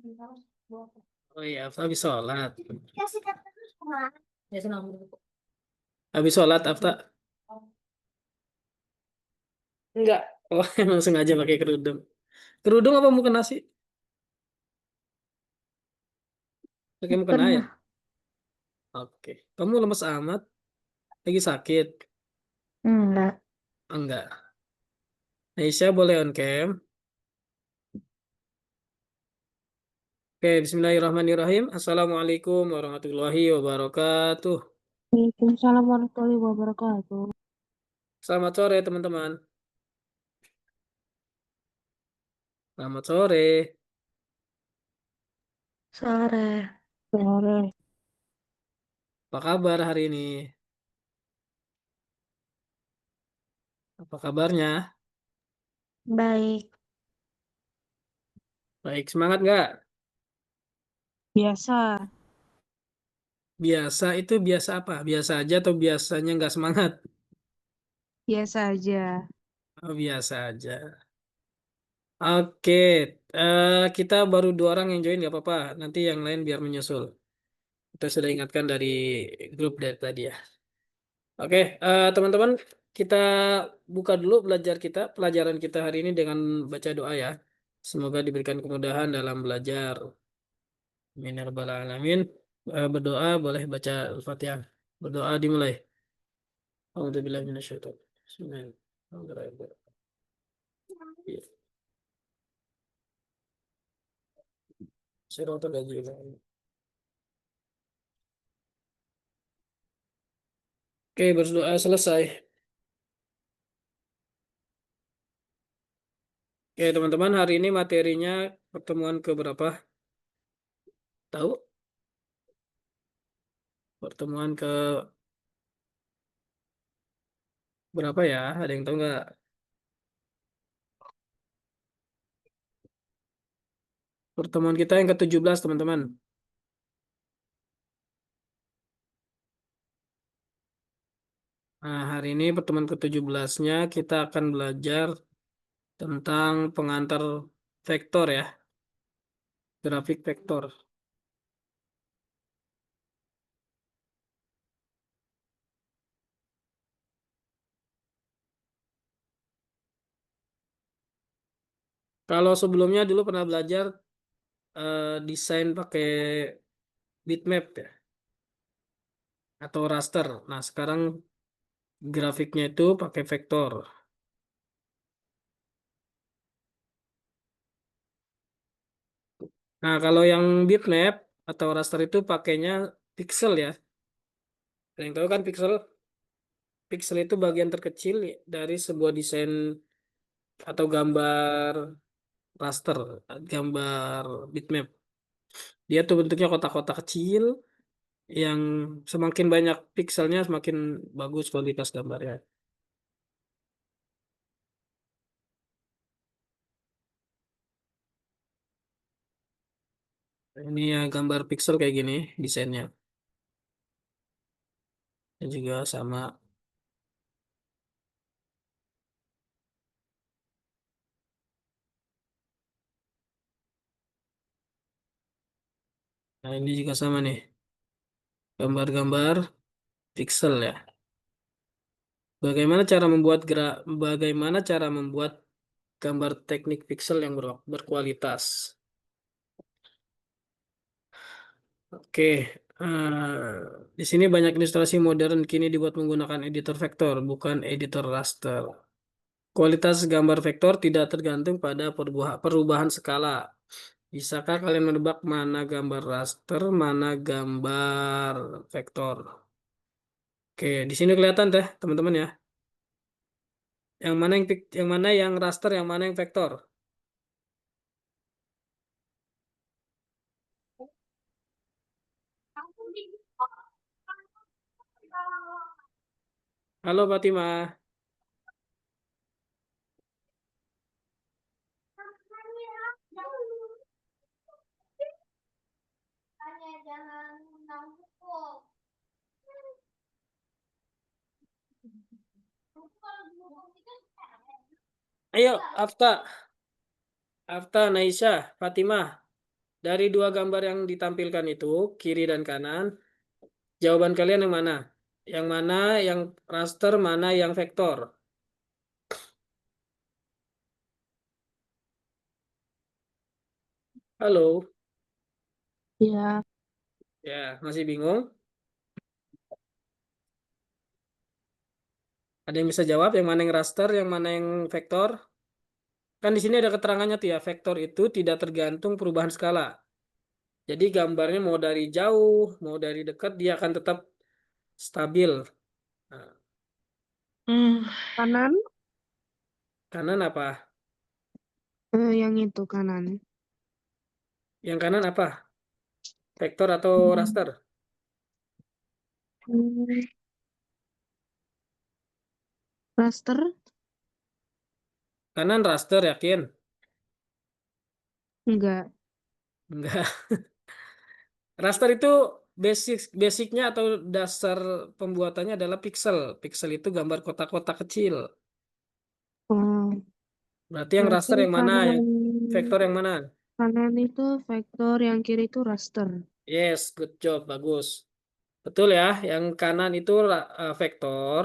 Oh iya, habis sholat. Habis sholat, Afta? Enggak. Oh, emang sengaja pakai kerudung. Kerudung apa mukena sih? Pakai mukena ya? Kena. Oke. Kamu lemes amat? Lagi sakit? Enggak. Enggak. Aisyah boleh on cam? Oke, bismillahirrahmanirrahim. Assalamualaikum warahmatullahi wabarakatuh. Waalaikumsalam warahmatullahi wabarakatuh. Selamat sore, teman-teman. Selamat sore. Sore. Sore. Apa kabar hari ini? Apa kabarnya? Baik. Baik, semangat nggak? Biasa. Biasa itu biasa apa? Biasa aja atau biasanya nggak semangat? Biasa aja. Oh, biasa aja. Oke, kita baru 2 orang yang join nggak apa-apa. Nanti yang lain biar menyusul. Kita sudah ingatkan dari grup dari tadi ya. Oke, teman-teman, kita buka dulu pelajaran kita hari ini dengan baca doa ya. Semoga diberikan kemudahan dalam belajar. Amin ya rabbal alamin. Berdoa boleh baca Al-Fatihah. Berdoa dimulai. Alhamdulillah minasyaitonir rajim. Bismillahirrahmanirrahim. Siratal ladzina Oke, berdoa selesai. Oke, teman-teman, hari ini materinya pertemuan ke berapa? Tahu? Pertemuan ke berapa ya? Ada yang tahu nggak? Pertemuan kita yang ke-17, teman-teman. Nah, hari ini pertemuan ke-17-nya kita akan belajar tentang pengantar vektor ya, grafik vektor. Kalau sebelumnya dulu pernah belajar desain pakai bitmap ya, atau raster. Nah, sekarang grafiknya itu pakai vektor. Nah, kalau yang bitmap atau raster itu pakainya pixel ya. Ada yang tahu kan pixel? Pixel itu bagian terkecil dari sebuah desain atau gambar raster, gambar bitmap. Dia tuh bentuknya kotak-kotak kecil yang semakin banyak pixelnya semakin bagus kualitas gambarnya. Ini ya gambar pixel kayak gini desainnya. Dan juga sama. Nah, ini juga sama nih. Gambar-gambar pixel ya. Bagaimana cara membuat gambar teknik pixel yang berkualitas. Oke, di sini banyak ilustrasi modern kini dibuat menggunakan editor vektor, bukan editor raster. Kualitas gambar vektor tidak tergantung pada perubahan skala. Bisakah kalian menebak mana gambar raster, mana gambar vektor? Oke, di sini kelihatan teh, teman-teman ya. Yang mana yang raster, yang mana yang vektor? Halo Fatimah. Ayo, Afta, Naisha, Fatimah. Dari dua gambar yang ditampilkan itu, kiri dan kanan, jawaban kalian yang mana? Yang mana yang raster, mana yang vektor? Halo, Ya, ya masih bingung? Ada yang bisa jawab yang mana yang raster, yang mana yang vektor? Kan di sini ada keterangannya tuh ya, vektor itu tidak tergantung perubahan skala. Jadi gambarnya mau dari jauh, mau dari dekat, dia akan tetap stabil. Nah, kanan, kanan apa? yang itu kanan. Yang kanan apa? Vektor atau Hmm, raster? hmm, raster, Kanan raster yakin? enggak. Enggak. Raster itu basicnya atau dasar pembuatannya adalah pixel. Pixel itu gambar kotak-kotak kecil. Oh, Berarti yang berarti raster yang mana? Yang kanan, vektor yang mana? kanan itu vektor, yang kiri itu raster. Yes, good job, bagus. Betul ya, yang kanan itu vektor,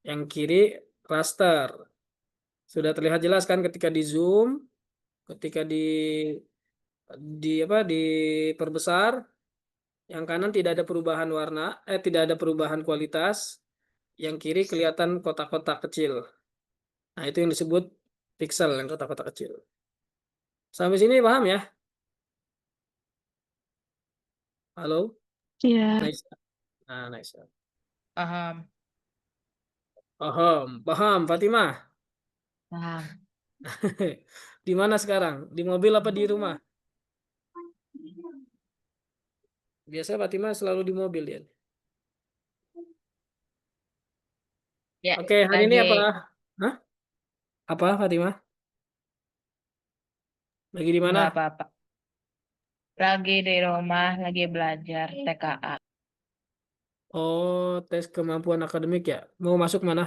yang kiri raster. Sudah terlihat jelas kan ketika di zoom, ketika di apa diperbesar, yang kanan tidak ada perubahan warna, tidak ada perubahan kualitas, yang kiri kelihatan kotak-kotak kecil. Nah, itu yang disebut pixel, yang kotak-kotak kecil. Sampai sini paham ya? Halo? Iya, Nice. Nah, nice. Paham, Paham, paham, Fatimah. paham. Di mana sekarang? Di mobil apa di rumah? Biasanya Fatimah selalu di mobil ya. Ya, Oke, hari ini apa? lagi Hah? Apa Fatimah? Lagi di mana? nggak apa-apa. Lagi di rumah, lagi belajar TKA. Oh, tes kemampuan akademik ya. Mau masuk mana?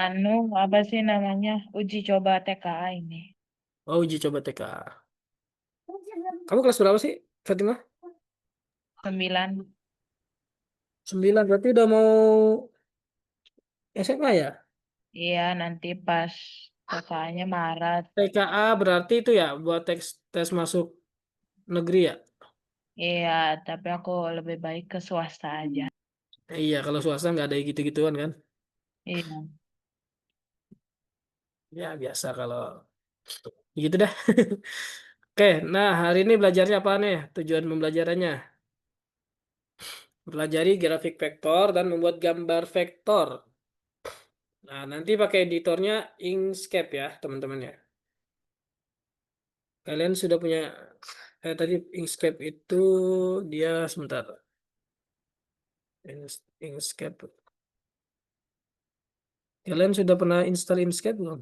Anu, apa sih namanya? Uji coba TKA ini. Oh, uji coba TK. Kamu kelas berapa sih, Fatimah? 9. 9. Berarti udah mau SMA ya? Iya, nanti pas TKA-nya Maret. TKA berarti itu ya buat tes tes masuk negeri ya? Iya, tapi aku lebih baik ke swasta aja. Iya, kalau swasta nggak ada gitu-gituan kan? Iya. Ya, biasa kalau gitu dah. Oke, nah hari ini belajarnya apa nih? Tujuan pembelajarannya? Pelajari grafik vektor dan membuat gambar vektor. Nah, nanti pakai editornya Inkscape ya, teman-teman ya. Kalian sudah punya tadi Inkscape itu dia sebentar. Inkscape. Kalian sudah pernah install Inkscape belum?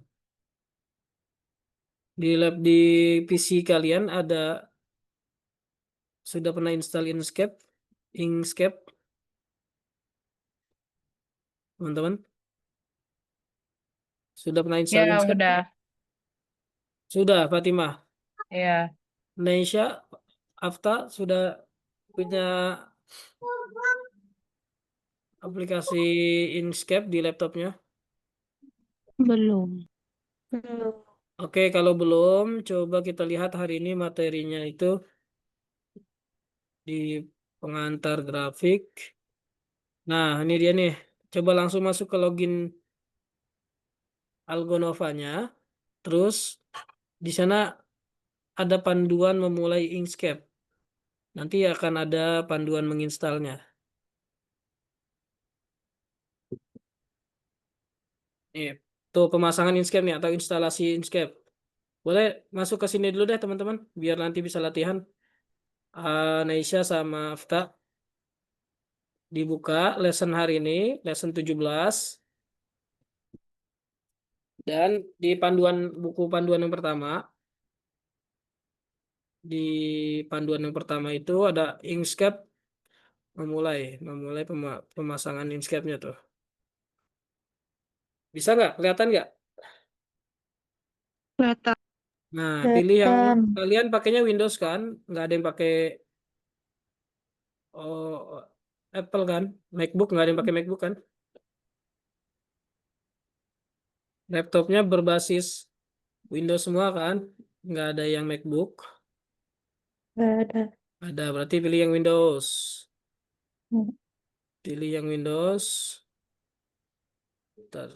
Di PC kalian ada sudah pernah install Inkscape? Inkscape, teman-teman? Sudah pernah install Ya, Inkscape? udah. Sudah, Fatimah. Ya. Indonesia, Afta sudah punya aplikasi Inkscape di laptopnya. belum. Oke, kalau belum, coba kita lihat hari ini materinya itu di pengantar grafik. Nah, ini dia nih. Coba langsung masuk ke login Algonovanya. Terus di sana ada panduan memulai Inkscape. Nanti akan ada panduan menginstalnya. Nih, tuh pemasangan Inkscape nih atau instalasi Inkscape. Boleh masuk ke sini dulu deh teman-teman, biar nanti bisa latihan. Naisha sama Afta dibuka lesson hari ini, lesson 17. Dan di buku panduan yang pertama, di panduan yang pertama itu ada Inkscape memulai pemasangan Inkscape-nya tuh. Bisa nggak? Kelihatan nggak? Kelihatan. Nah, pilih yang Delapan. kalian pakainya Windows kan? Nggak ada yang pakai Apple kan? MacBook nggak ada yang pakai MacBook kan? Laptopnya berbasis Windows semua kan? Nggak ada yang MacBook. Nggak ada. Ada, berarti pilih yang Windows. Hmm. Pilih yang Windows.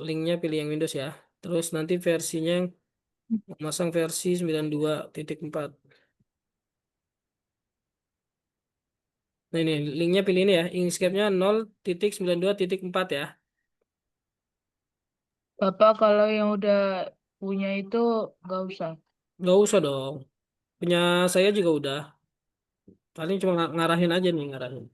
Linknya pilih yang Windows ya. Terus nanti versinya masang versi 92.4. Nah ini linknya pilih ini ya. Inkscape-nya 0.92.4 ya. Bapak kalau yang udah punya itu nggak usah. Nggak usah dong. Punya saya juga udah. Paling cuma ngarahin aja nih, ngarahin.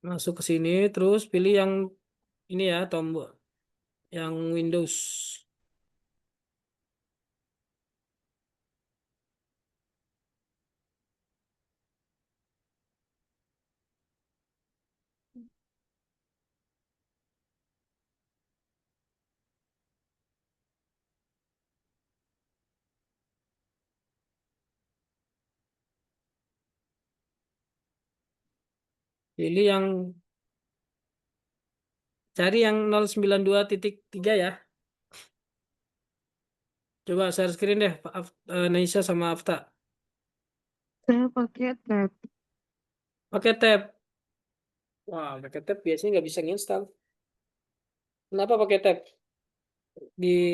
Masuk ke sini, terus pilih yang ini ya, tombol yang Windows. Pilih yang cari yang 092.3 ya. Coba share screen deh, Naisha sama Afta. Saya pakai tab. Pakai tab. Wah, pakai tab biasanya nggak bisa nginstal. Kenapa pakai tab?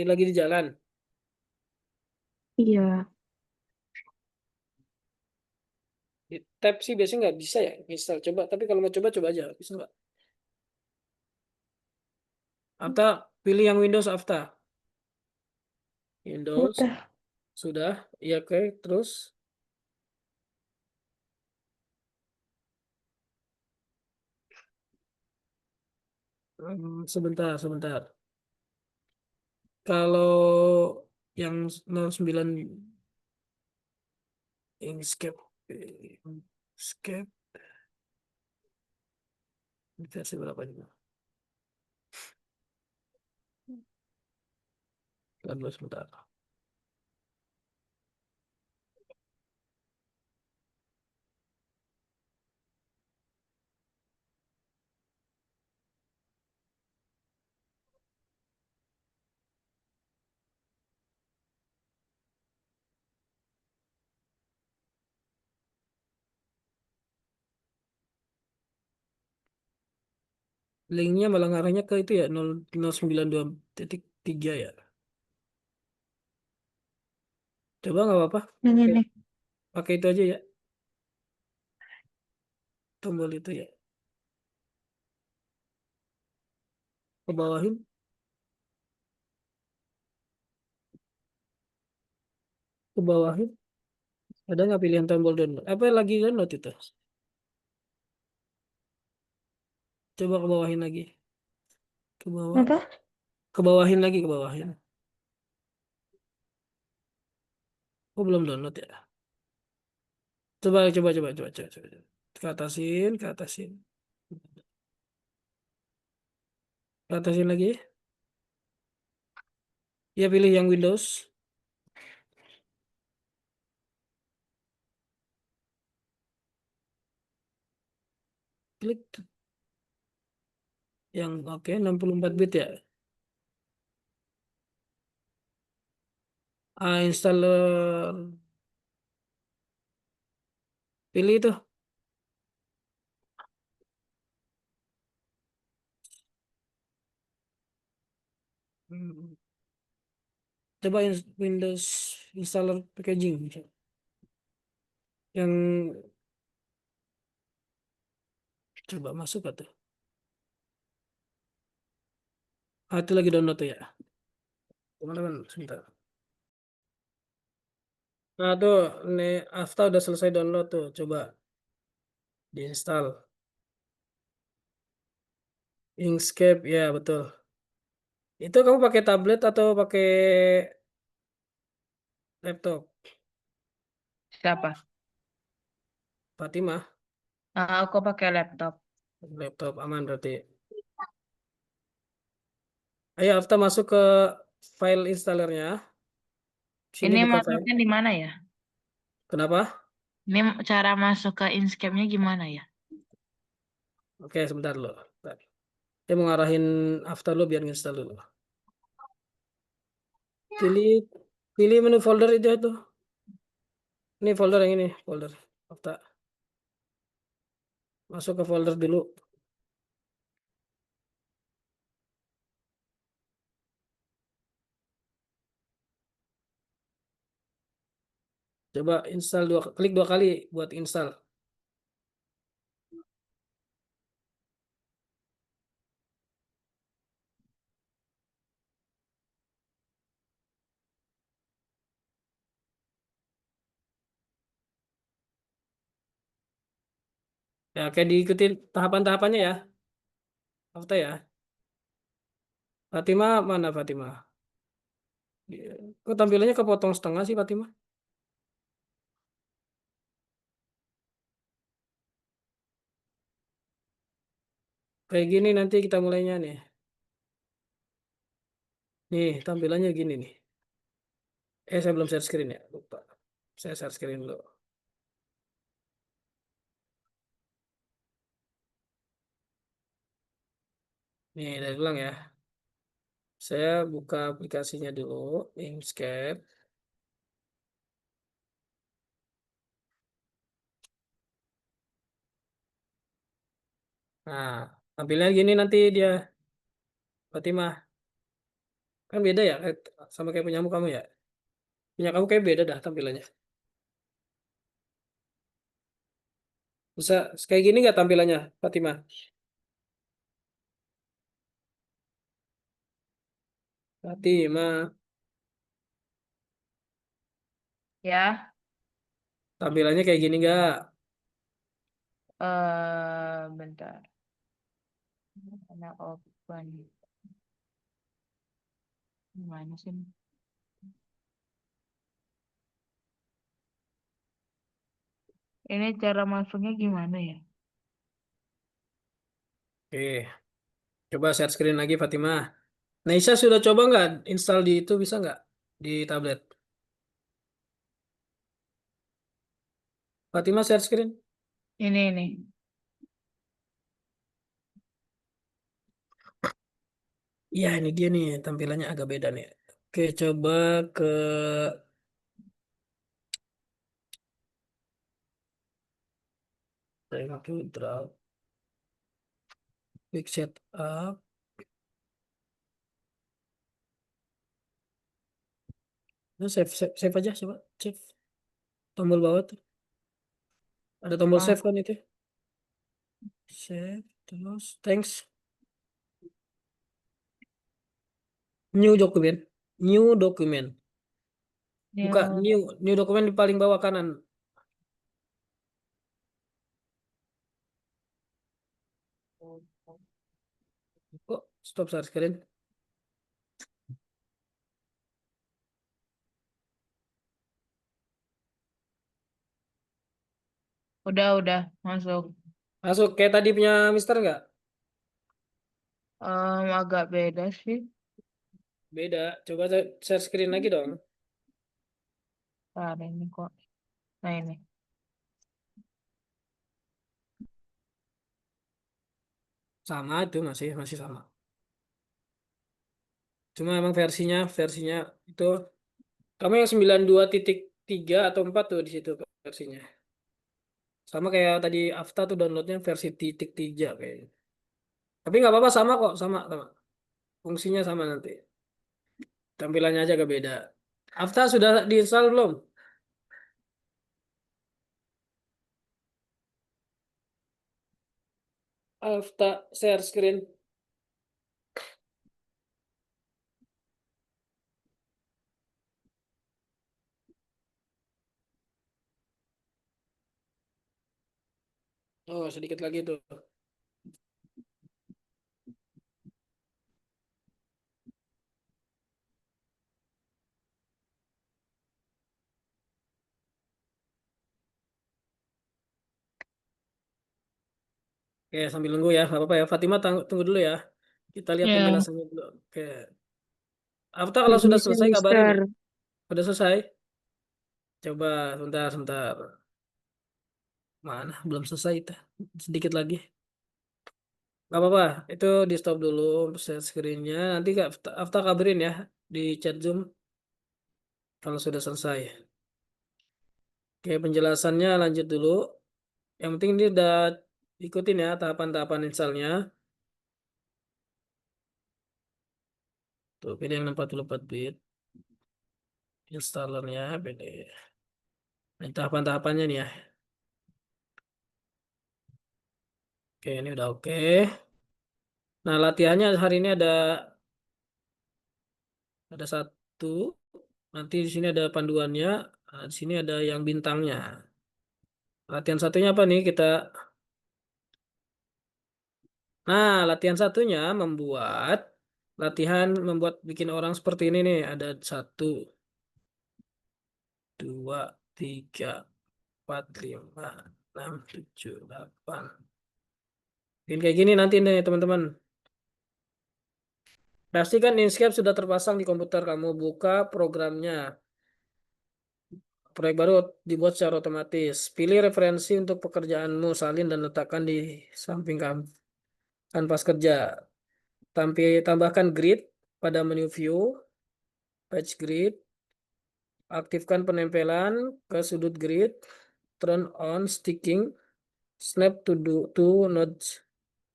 Lagi di jalan. Iya. Di tab sih biasanya nggak bisa ya install. Coba, tapi kalau mau coba coba aja. Bisa nggak? Afta pilih yang Windows Afta. Windows Udah. sudah. Iya oke. Terus sebentar sebentar. Kalau yang 09 Inkscape, Inkscape versi berapa juga? Kan dulu sebentar. Linknya malah ngarahnya ke itu ya 092.3 ya. Coba nggak apa-apa. Yang Oke, ini. pakai itu aja ya. Tombol itu ya. Ke bawahin, ke bawahin. Ada nggak pilihan tombol download? Apa lagi download itu? Coba ke bawahin lagi. Ke bawah. Apa? Ke bawahin lagi, ke bawahin. Oh, belum download ya. Coba, coba, coba, coba, coba, coba. Ke atasin, ke atasin. Ke atasin lagi. Ya pilih yang Windows. Klik yang oke 64 bit ya. Installer. Pilih itu. Hmm, Coba Windows installer packaging. Yang coba masuk atau? Ah, itu lagi download tuh ya. Teman-teman, sebentar. Nah, tuh, Afta udah selesai download tuh. Coba diinstal. Inkscape, ya betul. Itu kamu pakai tablet atau pakai laptop? Siapa? Fatimah. Aku pakai laptop. Laptop aman berarti. Ayo, Afta masuk ke file installernya. Sini Ini buka file. masuknya di mana ya? Kenapa? Ini cara masuk ke Inkscape-nya gimana ya? Oke, sebentar lo. Saya mau ngarahin Afta lo biar install dulu. Pilih pilih menu folder itu. Ini folder yang ini, folder. Afta. Masuk ke folder dulu. Coba install klik 2 kali buat install. Ya, kayak diikutin tahapan-tahapannya ya. Afta ya. Fatima mana Fatima? Kok tampilannya kepotong setengah sih Fatima? Kayak gini nanti kita mulainya nih. Nih, tampilannya gini nih. Saya belum share screen ya, lupa. Saya share screen dulu. Nih, dari ulang ya. Saya buka aplikasinya dulu, Inkscape. Nah, tampilannya gini nanti dia, Fatimah. Kan beda ya, sama kayak punyamu kamu ya. Punya kamu kayak beda dah tampilannya. Bisa kayak gini nggak tampilannya, Fatimah? Fatimah, Ya, tampilannya kayak gini nggak? bentar. Mana open? Gimana sih? Ini cara masuknya gimana ya? Oke, coba share screen lagi Fatimah. Naisa sudah coba nggak install di itu bisa nggak di tablet? Fatimah share screen. Ini. Iya ini dia nih tampilannya agak beda nih. Oke coba ke thank you draw quick setup. Nah, save aja coba save tombol bawah tuh ada tombol Oh, save kan itu save terus thanks new document new document buka new. new document di paling bawah kanan kok stop share screen. Udah masuk. Masuk kayak tadi punya Mister nggak? Agak beda sih. Beda coba share screen lagi dong. Ntar ini kok. Nah ini. Sama itu masih masih sama cuma emang versinya itu kamu yang 92.3 atau 4 tuh di situ versinya. Sama kayak tadi Afta tuh downloadnya versi titik 3 kayaknya. Tapi nggak apa-apa sama kok, sama. Fungsinya sama nanti. Tampilannya aja agak beda. Afta sudah diinstal belum? Afta share screen. Oh, sedikit lagi tuh. Oke, sambil nunggu ya, nggak apa-apa ya. Fatima tunggu dulu ya. Kita lihat Ya, penjelasannya dulu. Oke. After kalau sudah Permisi, selesai kabarin ya. Mister. Sudah selesai? Coba sebentar, sebentar. Mana? Belum selesai itu. Sedikit lagi. Nggak apa-apa. Itu di stop dulu share screen-nya. Nanti After kabarin ya di chat Zoom kalau sudah selesai. Oke, penjelasannya lanjut dulu. Yang penting ini udah ikutin ya tahapan-tahapan installnya. Tuh, pilih yang 64 bit. Installernya, pilih. Ini tahapan-tahapannya nih ya. Oke, ini udah oke. Nah, latihannya hari ini ada satu. Nanti di sini ada panduannya. Nah, di sini ada yang bintangnya. Latihan satunya apa nih? Latihan satunya membuat bikin orang seperti ini nih. Ada satu, dua, tiga, empat, lima, enam, tujuh, delapan. Bikin kayak gini nanti nih teman-teman. Pastikan Inkscape sudah terpasang di komputer kamu. Buka programnya. Proyek baru dibuat secara otomatis. Pilih referensi untuk pekerjaanmu, salin dan letakkan di samping kanvas kerja. Tambahkan grid pada menu view, patch grid, aktifkan penempelan ke sudut grid, turn on sticking, snap to nodes,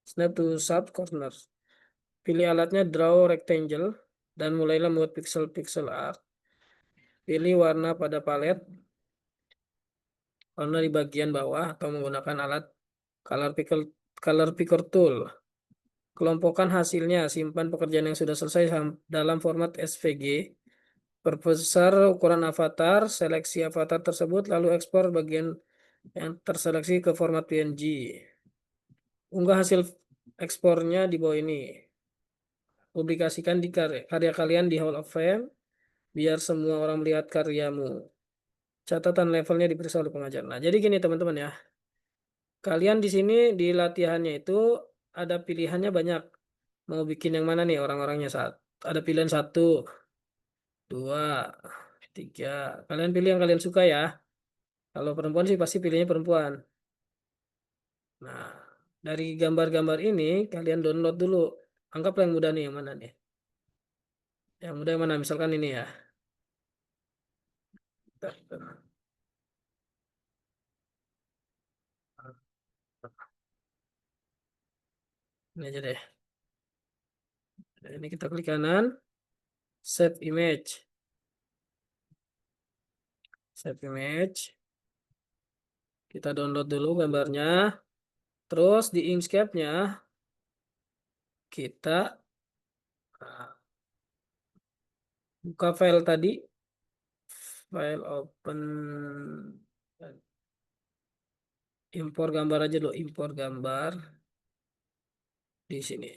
snap to sub corners. Pilih alatnya draw rectangle dan mulailah membuat pixel-pixel art. Pilih warna pada palet, warna di bagian bawah atau menggunakan alat color picker, color picker tool. Kelompokkan hasilnya, simpan pekerjaan yang sudah selesai dalam format SVG. Perbesar ukuran avatar, seleksi avatar tersebut, lalu ekspor bagian yang terseleksi ke format PNG. Unggah hasil ekspornya di bawah ini. Publikasikan di karya kalian di Hall of Fame, biar semua orang melihat karyamu. Catatan levelnya diperiksa oleh pengajar. Nah, jadi gini teman-teman ya. Kalian di sini di latihannya itu ada pilihannya banyak. Mau bikin yang mana nih orang-orangnya saat ada pilihan satu, dua, tiga. Kalian pilih yang kalian suka ya. Kalau perempuan sih pasti pilihnya perempuan. Nah, dari gambar-gambar ini kalian download dulu. Anggaplah yang mudah nih yang mana nih? Yang mudah yang mana? Misalkan ini ya. Bentar, bentar. Ini aja deh. Nah, ini kita klik kanan, save image. Save image. Kita download dulu gambarnya. Terus di Inkscape-nya kita ah, buka file tadi, file open, impor gambar aja dulu, impor gambar di sini.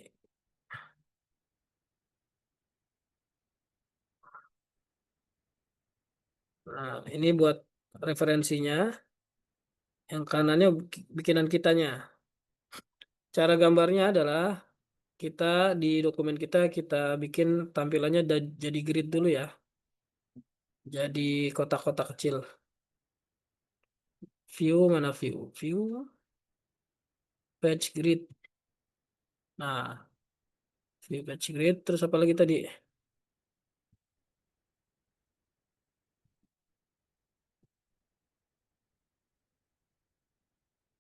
Nah, ini buat referensinya. Yang kanannya bikinan kitanya. Cara gambarnya adalah kita di dokumen kita bikin tampilannya jadi grid dulu ya. Jadi kotak-kotak kecil. View mana view? View patch grid. Nah, view patch grid terus apa lagi tadi?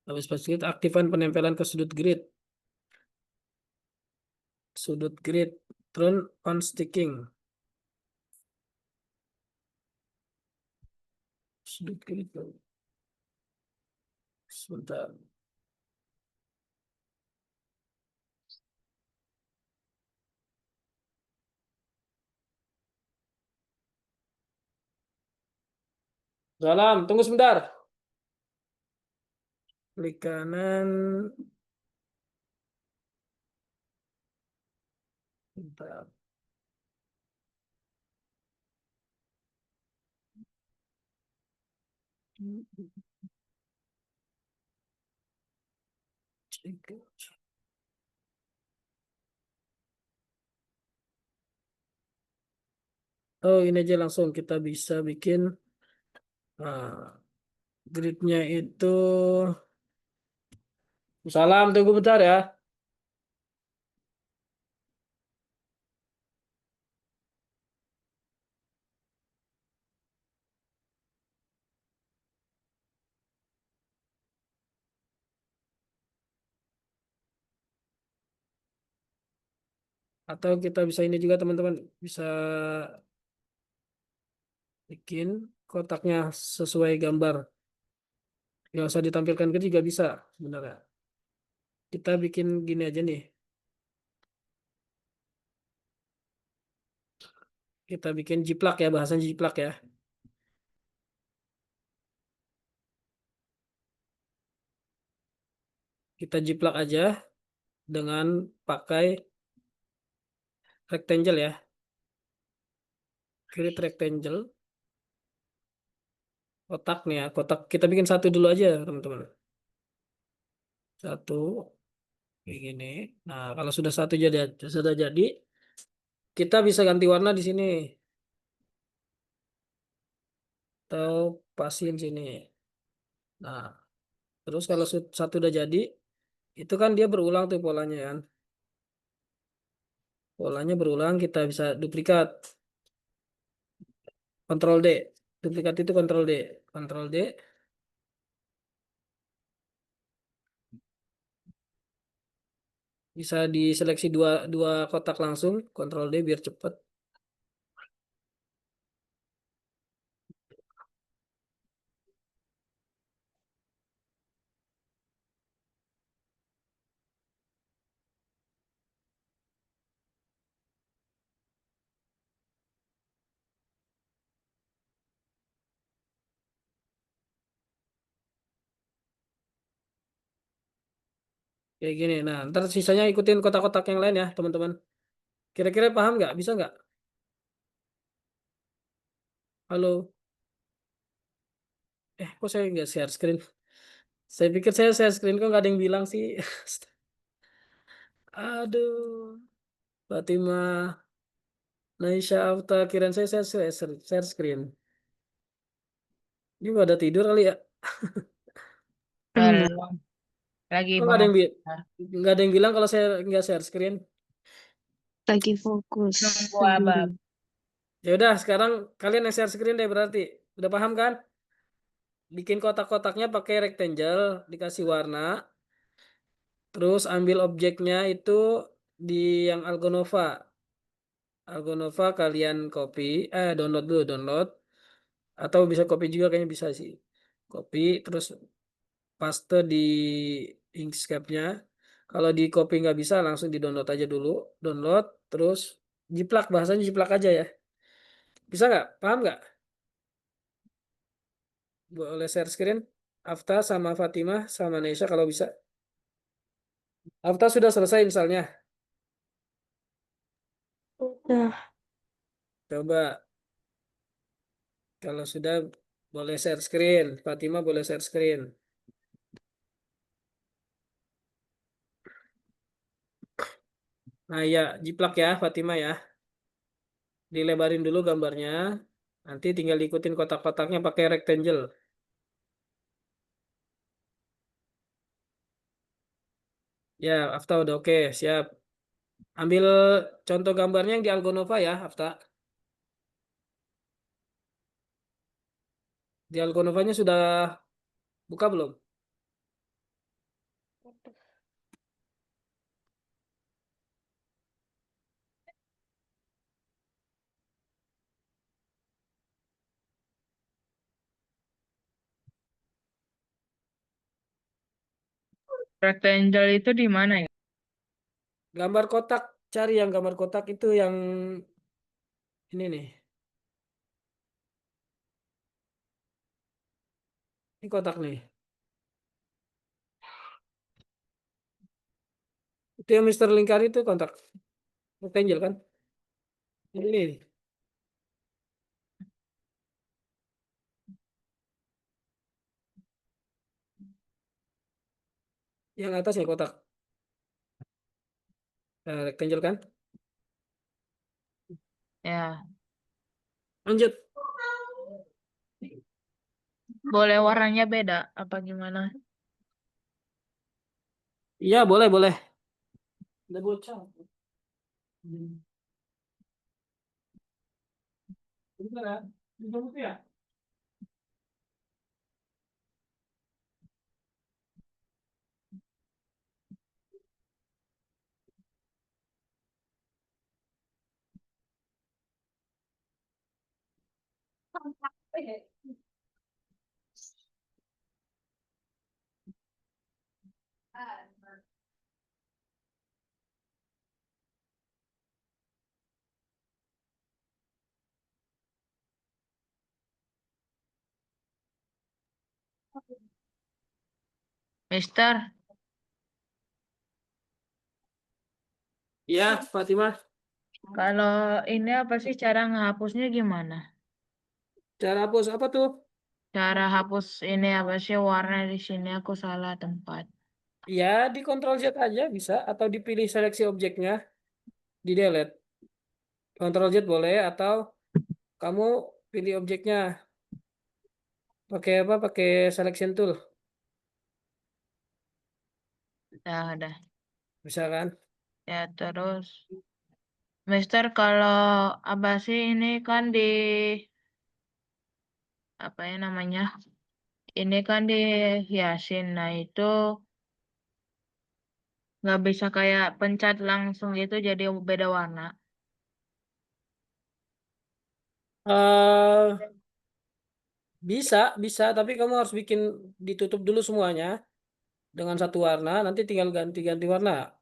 Habis patch grid aktifkan penempelan ke sudut grid. Sudut grid turn on sticking. Sudut grid. Sebentar. Salam, tunggu sebentar. Klik kanan. Bentar. Oh, ini aja langsung kita bisa bikin gridnya itu. Salam, tunggu bentar ya. Atau kita bisa ini juga teman-teman bisa bikin kotaknya sesuai gambar. Nggak usah ditampilkan grid juga bisa sebenarnya. Kita bikin gini aja nih. Kita bikin jiplak ya, bahasanya jiplak ya. Kita jiplak aja dengan pakai rectangle ya. Grid rectangle. Kotak nih ya. Kotak kita bikin satu dulu aja teman-teman. Satu kayak gini. Nah, kalau sudah jadi, kita bisa ganti warna di sini atau pasin sini. Nah, terus kalau satu udah jadi, itu kan dia berulang tuh polanya kan. Polanya berulang, kita bisa duplikat. Ctrl D. Duplikat itu Ctrl D. Ctrl D. Bisa diseleksi dua, dua kotak langsung. Ctrl D biar cepet. Kayak gini. Nah, ntar sisanya ikutin kotak-kotak yang lain ya, teman-teman. Kira-kira paham nggak? Bisa nggak? Halo? Kok saya nggak share screen? Saya pikir saya share screen, kok nggak ada yang bilang sih. Aduh. Fatimah, Naisha, Afta, kirain saya share screen. Ini pada tidur kali ya? Enggak, Belum. Lagi Kok bangun. nggak ada yang bilang kalau saya nggak share screen? lagi fokus Nunggu sendiri. abab. Ya udah, sekarang kalian yang share screen deh berarti. Udah paham kan? Bikin kotak-kotaknya pakai rectangle, dikasih warna, terus ambil objeknya itu di yang Algonova. Algonova kalian copy, download dulu, download. Atau bisa copy juga kayaknya bisa sih. Copy, terus paste di Inkscape-nya. Kalau di copy nggak bisa, langsung di download aja dulu. Download, terus jiplak, bahasanya jiplak aja ya. Bisa nggak? Paham nggak? Boleh share screen. Afta sama Fatimah sama Nesha kalau bisa. Afta sudah selesai misalnya. Udah. Coba kalau sudah boleh share screen. Fatimah boleh share screen. Nah ya, jiplak ya Fatimah ya. Dilebarin dulu gambarnya. Nanti tinggal ikutin kotak-kotaknya pakai rectangle. Ya, Afta udah oke, siap. Ambil contoh gambarnya yang di Algonova ya, Afta. Di Algonovanya sudah buka belum? Rectangle itu di mana ya? Gambar kotak, cari yang gambar kotak itu yang ini nih. Ini kotak nih. Itu yang Mister Lingkar itu kotak. Rectangle kan? Ini. Yang atasnya kotak. Rectangle kan? Ya, Lanjut. boleh warnanya beda apa gimana? Iya, boleh, boleh. Ada bocah. Hmm. Bentar ya. Bentar, bentar ya. Mister, Iya, Fatimah. kalau ini apa sih cara ngehapusnya gimana? Cara hapus apa tuh? Cara hapus ini apa sih warna di sini aku salah tempat. Ya, di Ctrl Z aja bisa atau dipilih seleksi objeknya, di delete. Ctrl Z boleh atau kamu pilih objeknya pakai apa? Pakai selection tool. Ya udah. Bisa kan? Ya terus, Mister kalau apa sih ini kan di apa ya namanya? Ini kan dihiasin. Nah itu nggak bisa kayak pencet langsung gitu jadi beda warna. eh bisa, bisa, tapi kamu harus bikin ditutup dulu semuanya dengan satu warna, nanti tinggal ganti-ganti warna.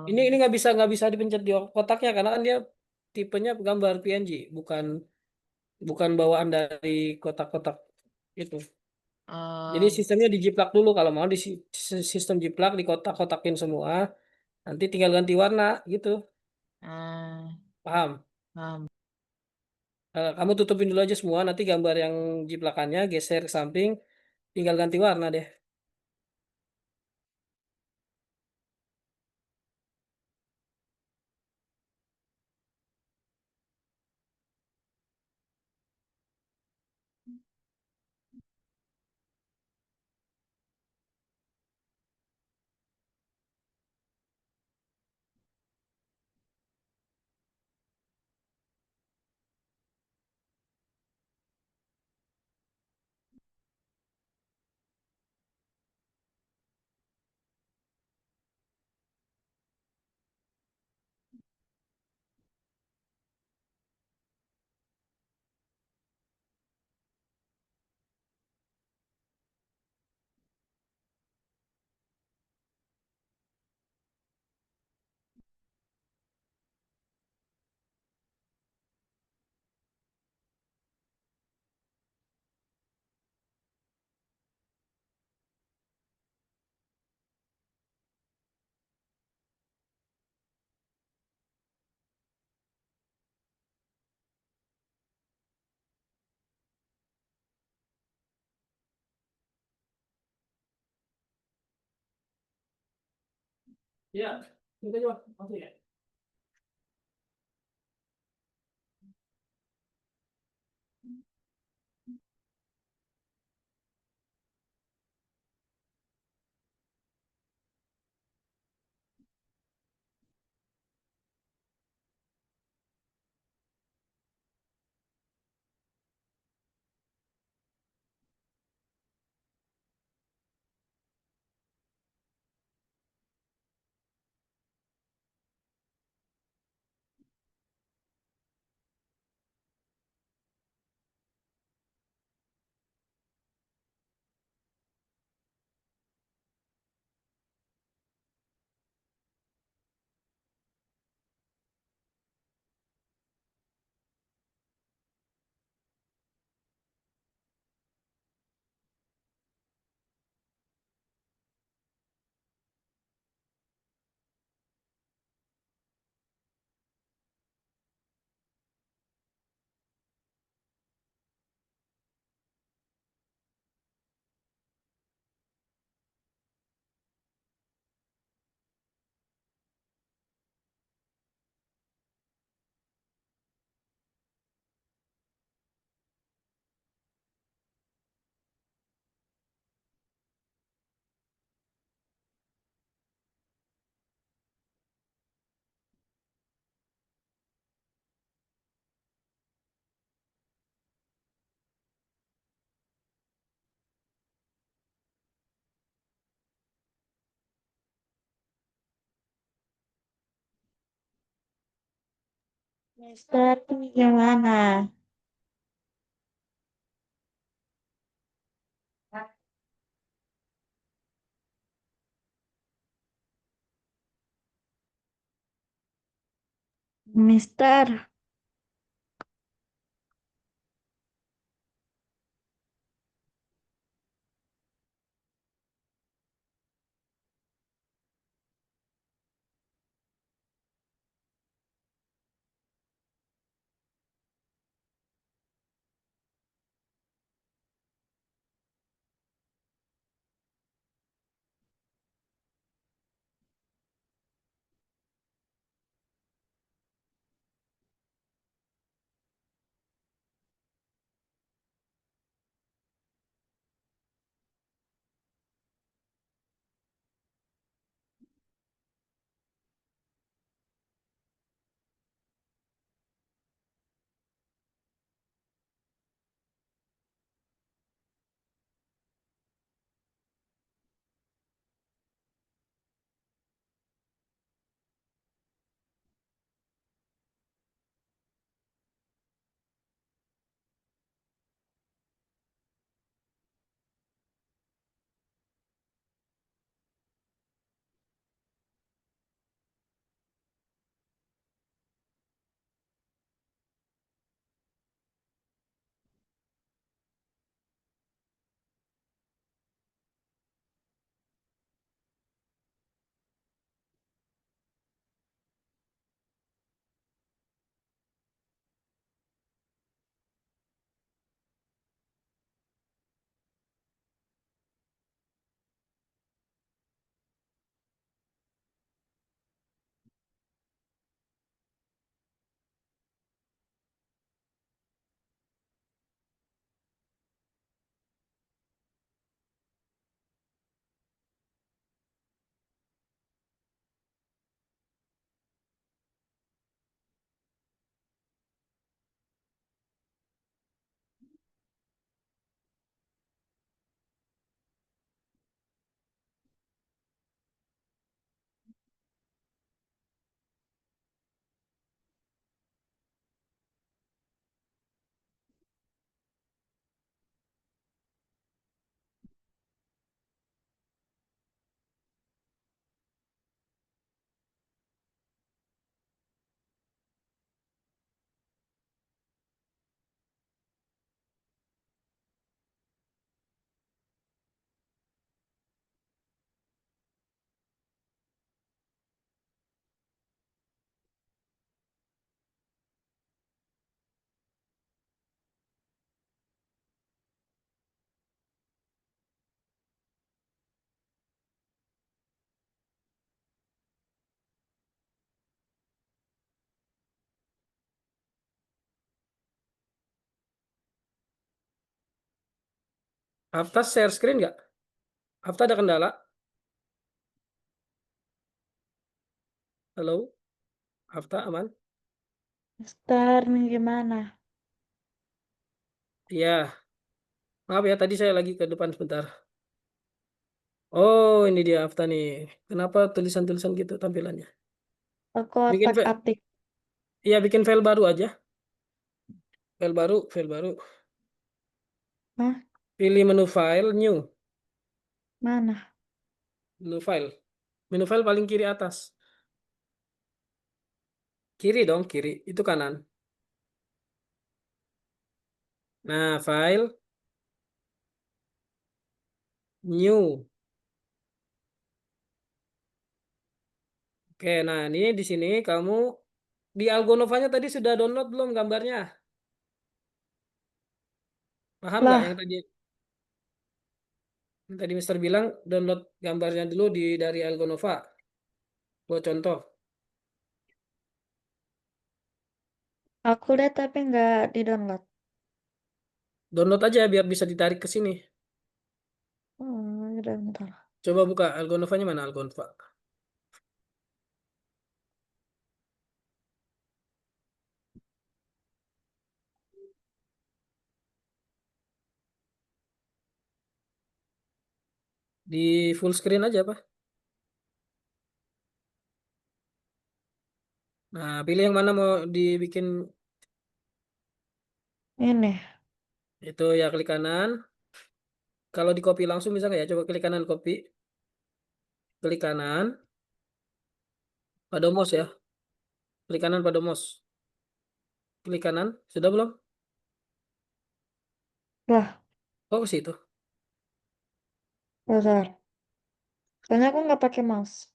Ini nggak bisa dipencet di kotaknya karena kan dia tipenya gambar PNG, bukan bukan bawaan dari kotak-kotak itu. Jadi Oh, sistemnya dijiplak dulu kalau mau di sistem jiplak di kotak-kotakin semua, nanti tinggal ganti warna gitu. Paham? paham. Kamu tutupin dulu aja semua, nanti gambar yang jiplakannya geser ke samping, tinggal ganti warna deh. Ya, kita coba. Oke ya. Mister, ini gimana? Mister, Hafta share screen nggak? Hafta ada kendala? Halo? Hafta aman? Mister, ini gimana? Iya. Maaf ya, tadi saya lagi ke depan sebentar. Oh, ini dia Hafta nih. Kenapa tulisan-tulisan gitu tampilannya? Aku Bikin otak file, atik. iya bikin file baru aja. File baru, file baru. Hah? Pilih menu file, new, Mana? menu file. Menu file paling kiri atas. Kiri dong, kiri. Itu kanan. Nah, file, new. Oke, nah ini di sini kamu di Algonovanya tadi sudah download belum gambarnya? Paham nggak Lah, yang tadi Mister bilang download gambarnya dulu dari Algonova. Buat contoh. aku lihat tapi nggak di-download. Download aja biar bisa ditarik ke sini. Udah bentar. Coba buka Algonovanya mana Algonova? Di full screen aja, Pak. Nah, pilih yang mana mau dibikin Ini. itu ya klik kanan. Kalau di copy langsung bisa nggak ya? Coba klik kanan copy, klik kanan pada mouse ya. Klik kanan pada mouse. Klik kanan, sudah belum? Lah, Oh, ke situ. bentar. Soalnya aku nggak pakai mouse.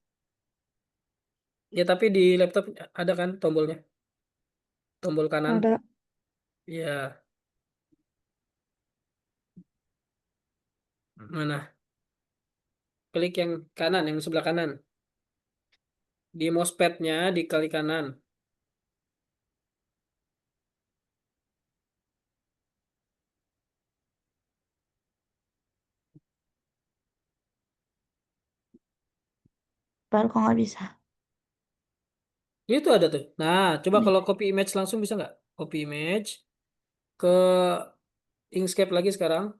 Ya, tapi di laptop ada kan tombolnya? Tombol kanan. Ada. Ya, mana? Klik yang kanan, yang sebelah kanan. Di mousepadnya di klik kanan. Baru kok nggak bisa. Itu ada tuh. Nah, coba Nih. kalau copy image langsung bisa nggak? Copy image ke Inkscape lagi sekarang.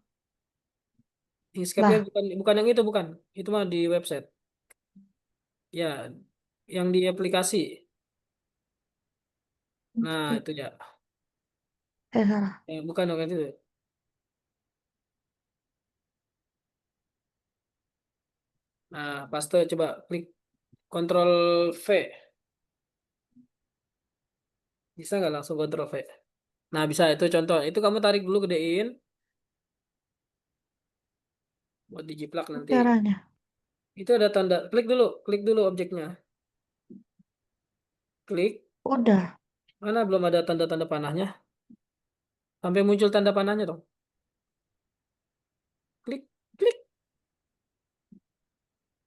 Inkscape-nya Lah, bukan bukan yang itu, bukan. Itu mah di website. Ya, yang di aplikasi. Nah, skip. itu ya. Salah. Bukan bukan itu. Nah, paste coba klik Ctrl V. Bisa nggak langsung Ctrl V? Nah, bisa itu contoh. Itu kamu tarik dulu gedein buat dijiplak nanti. Caranya. Itu ada tanda, klik dulu objeknya. Klik. Udah. Mana belum ada tanda-tanda panahnya? Sampai muncul tanda panahnya dong. Klik, klik.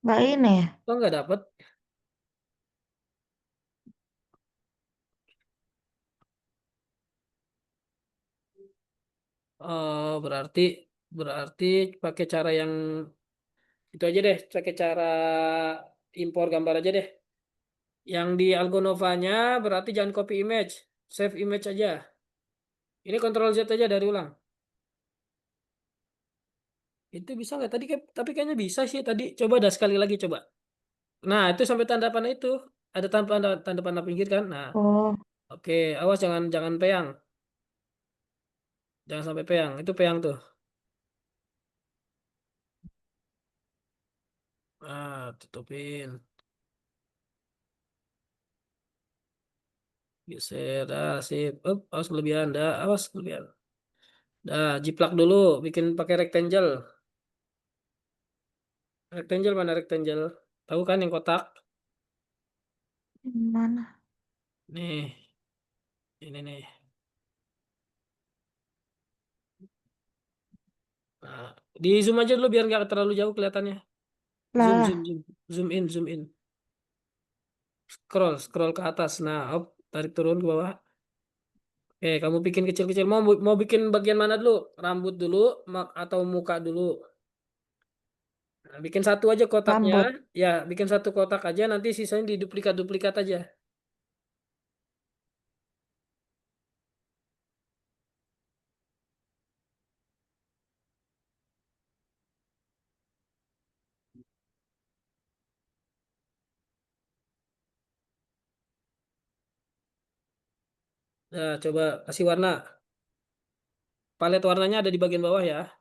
Nggak ini ya. Kok nggak dapet? Berarti berarti pakai cara yang itu aja deh. Pakai cara impor gambar aja deh. Yang di Algonovanya berarti jangan copy image, save image aja. Ini Ctrl Z aja dari ulang. Itu bisa nggak tadi? Tapi kayaknya bisa sih tadi. Coba dah sekali lagi coba. Nah, itu sampai tanda panah itu. Ada tanda panah pinggir kan? Nah, Oh, oke. Awas jangan jangan peyang. Jangan sampai peyang. Itu peyang tuh. Tutupin. Geser. Dah, sip. Awas kelebihan. Dah, awas kelebihan. Dah, jiplak dulu. Bikin pakai rectangle. Rectangle mana rectangle? Tahu kan yang kotak? mana? Nih, ini nih. Nah, di zoom aja dulu biar nggak terlalu jauh kelihatannya. Zoom, zoom, Lah, zoom. Zoom in, zoom in. Scroll ke atas. Nah, tarik turun ke bawah. Oke, kamu bikin kecil-kecil. Mau bikin bagian mana dulu? Rambut dulu atau muka dulu? Nah, bikin satu aja kotaknya. rambut. Ya, bikin satu kotak aja. Nanti sisanya diduplikat-duplikat aja. Nah, coba kasih warna. Palet warnanya ada di bagian bawah ya.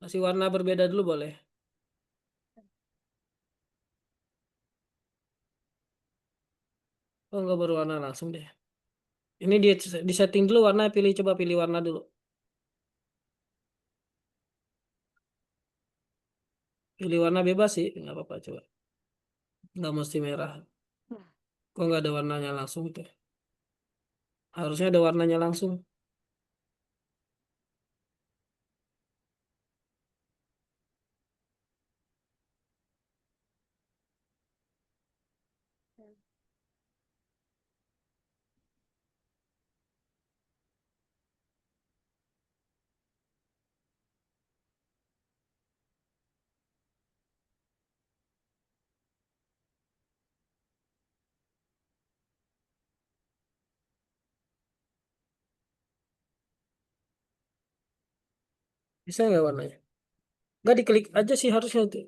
Kasih warna berbeda dulu boleh. Oh, enggak berwarna langsung deh. Ini di setting dulu warna. Coba pilih warna dulu. Pilih warna bebas sih. Nggak apa-apa coba. Nggak mesti merah. Kok nggak ada warnanya langsung tuh? Harusnya ada warnanya langsung. Bisa nggak warnanya? Nggak diklik aja sih harusnya tuh.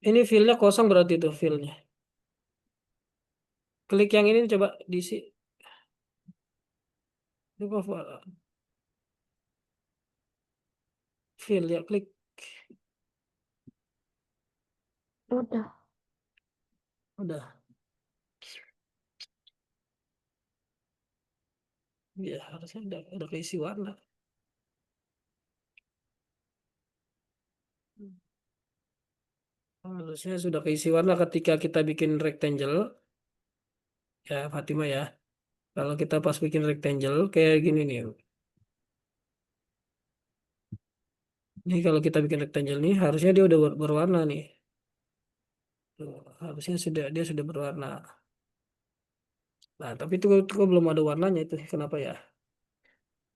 Ini fillnya kosong berarti tuh fillnya. Klik yang ini coba diisi. Coba fill ya klik. Udah. Udah. Ya harusnya udah keisi warna. Harusnya sudah keisi warna ketika kita bikin rectangle. Ya Fatima ya. Kalau kita pas bikin rectangle kayak gini nih. Ini kalau kita bikin rectangle nih harusnya dia udah berwarna nih. Tuh, harusnya dia sudah berwarna. Nah, tapi itu kok belum ada warnanya itu. Kenapa ya?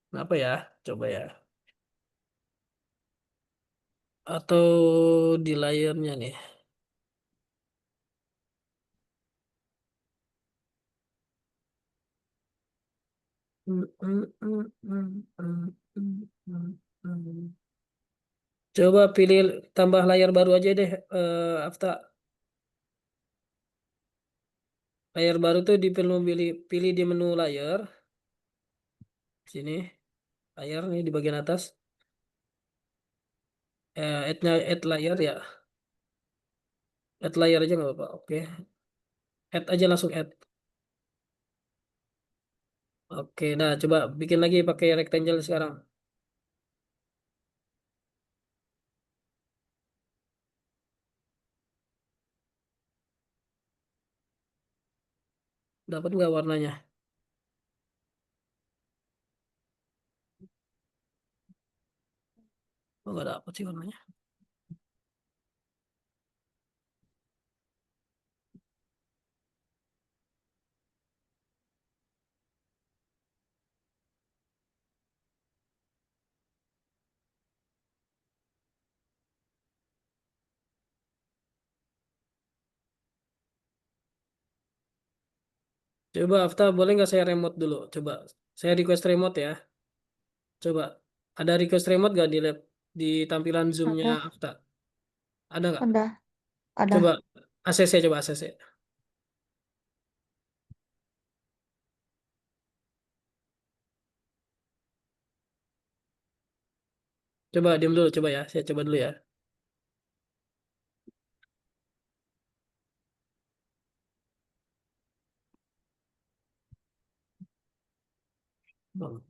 Kenapa ya? Coba ya. Atau di layernya nih. Coba pilih tambah layar baru aja deh, Afta. Layar baru tuh pilih di menu layar. Sini, layar nih di bagian atas. Add layar ya. Add layar aja nggak apa-apa. Oke. Add aja langsung add. Oke, nah coba bikin lagi pakai rectangle sekarang. Dapat nggak warnanya? Oh, nggak dapat sih warnanya. Coba Afta, boleh nggak saya remote dulu? Coba, saya request remote ya. Coba, ada request remote nggak di tampilan Zoom-nya Ada. Afta? Ada nggak? Ada. Coba, Ada. ACC, coba ACC. Coba diam dulu, coba ya. Saya coba dulu ya. Bang,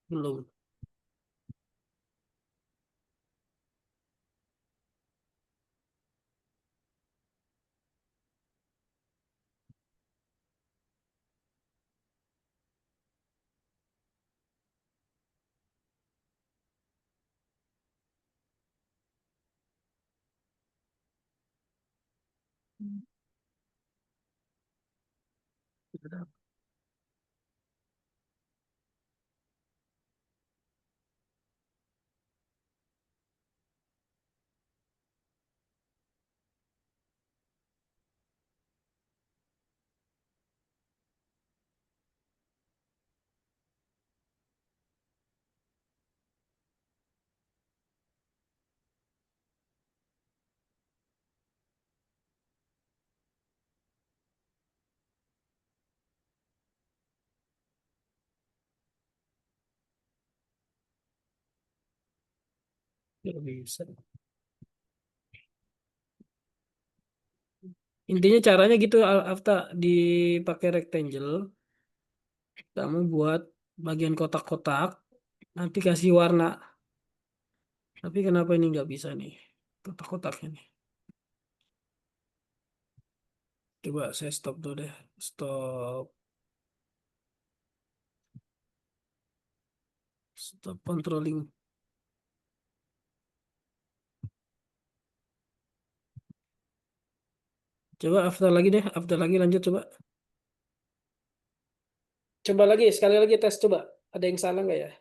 belum. Nggak bisa. Intinya caranya gitu, Afta, dipakai rectangle. Kamu buat bagian kotak-kotak, nanti kasih warna. Tapi kenapa ini nggak bisa nih? Kotak-kotaknya nih. Coba saya stop dulu deh. Stop. Stop controlling. Coba after lagi deh. After lagi lanjut coba. Coba lagi, sekali lagi tes coba. Ada yang salah nggak ya?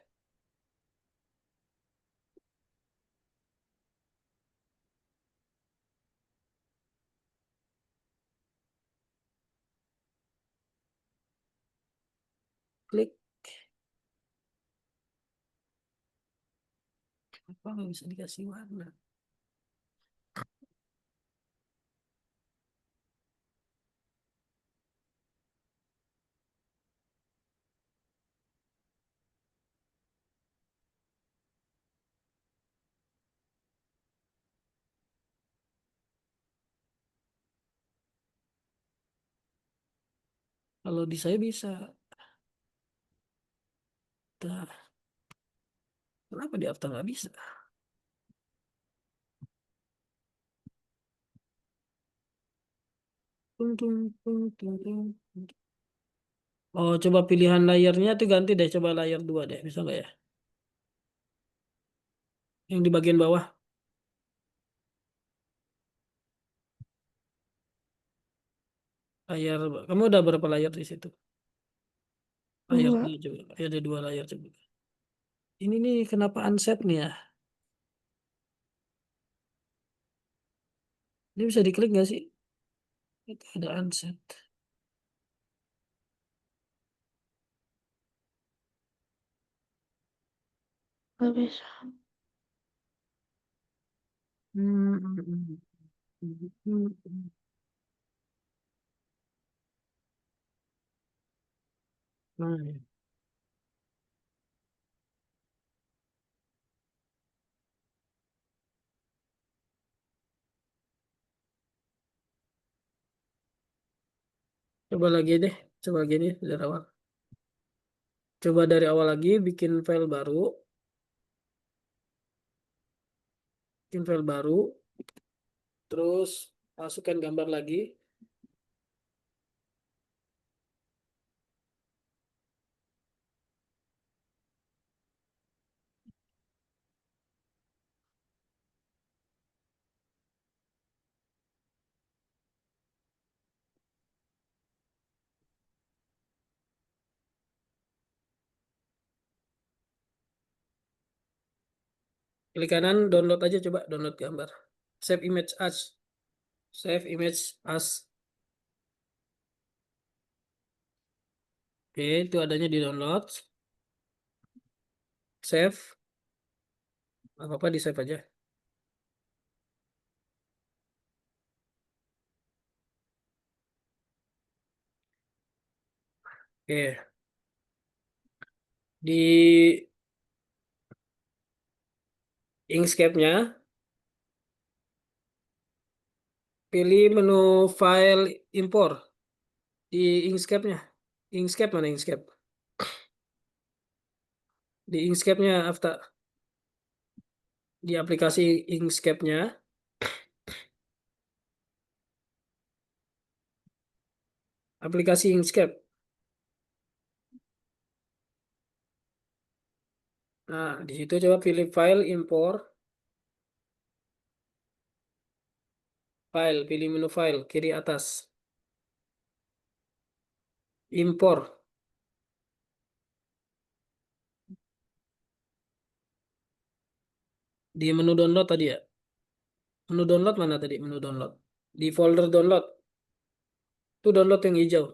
klik. Apa nggak bisa dikasih warna? Kalau di saya bisa. Nah, kenapa di After nggak bisa? Tung, tung, tung, tung, tung. Oh, coba pilihan layarnya tuh ganti deh. Coba layar 2 deh. Bisa nggak ya? Yang di bagian bawah. Layar. Kamu udah berapa layar di situ? Layar 2 Dua. coba. Ya, ada 2 layar coba. Ini nih kenapa unset nih ya? Ini bisa diklik nggak sih? Itu ada unset. Gak bisa. Hmm, hmm, hmm, hmm, hmm. Nah, ya. Coba lagi deh. Coba gini dari awal. Coba dari awal lagi bikin file baru. Bikin file baru. Terus masukkan gambar lagi. Klik kanan, download aja coba download gambar. Save image as. Save image as. Oke, itu adanya di download. Save. Apa-apa di save aja. Oke. Di Inkscape-nya, pilih menu file import di Inkscape-nya. Inkscape mana Inkscape? Di Inkscape-nya, After. Di aplikasi Inkscape-nya, aplikasi Inkscape. Nah, di situ coba pilih file import. File, pilih menu file kiri atas. Import di menu download tadi ya. Menu download mana tadi? Menu download. Di folder download. Itu download yang hijau.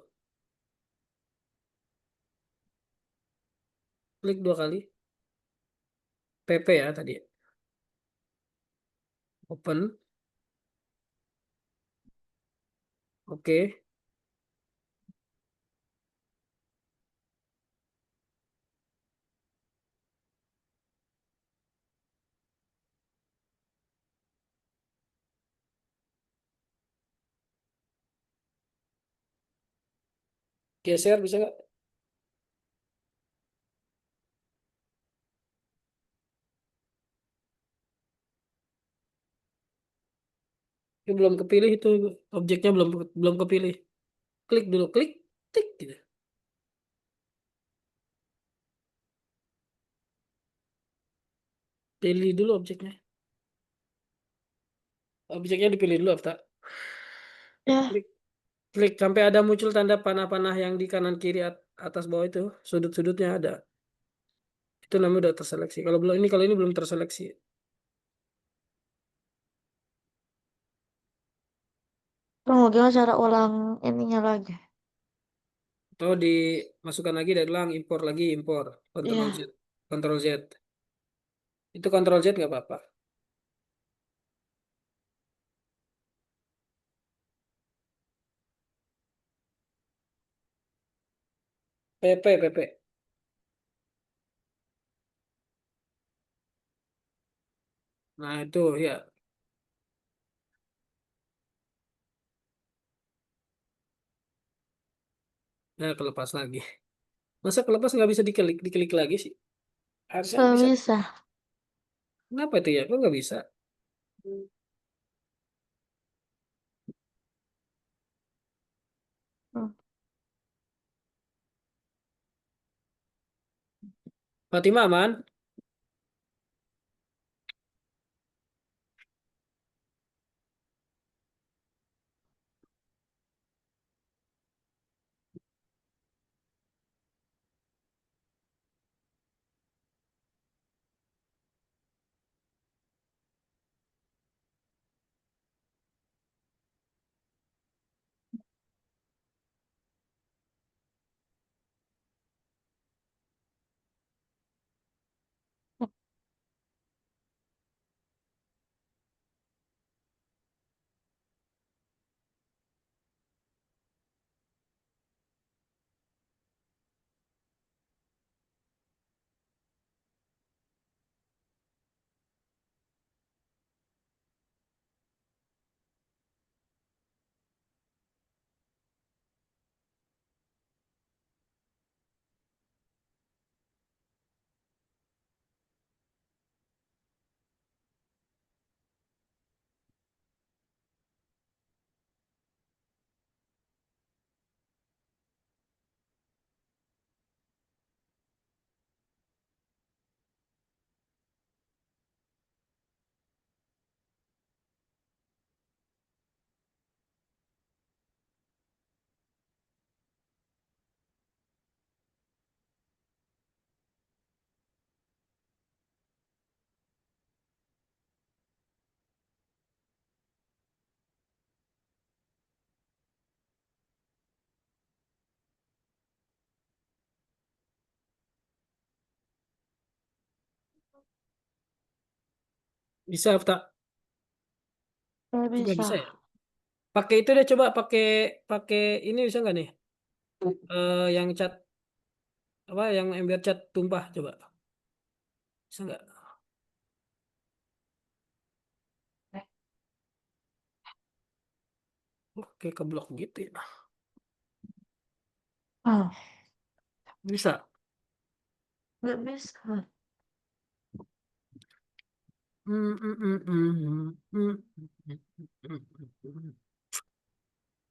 Klik 2 kali. PP ya tadi. Open. Oke. Geser bisa nggak? Ini belum kepilih itu objeknya belum belum kepilih. Klik dulu, klik, tik gitu. Pilih dulu objeknya. Objeknya dipilih dulu, Afta. Ya. Klik, klik sampai ada muncul tanda panah-panah yang di kanan kiri atas bawah itu, sudut-sudutnya ada. Itu namanya udah terseleksi. Kalau ini belum terseleksi. Tunggu gimana cara ulang ininya lagi. Atau dimasukkan lagi dari ulang, impor lagi, impor. Ctrl Z. Iya. Ctrl Z. Itu Ctrl Z nggak apa-apa. PP. Nah itu ya. Nah kelepas lagi. Masa kelepas nggak bisa diklik, diklik lagi sih? Harusnya Nggak bisa. bisa. Kenapa itu ya? Kok nggak bisa? Hmm. Fatima aman? Bisa tak? Nggak Nggak bisa. bisa ya? Pakai itu deh coba pakai pakai ini bisa nggak nih? Yang cat apa? Yang ember cat tumpah coba. Bisa nggak? Oke keblok gitu ya. Oh, Bisa. nggak bisa.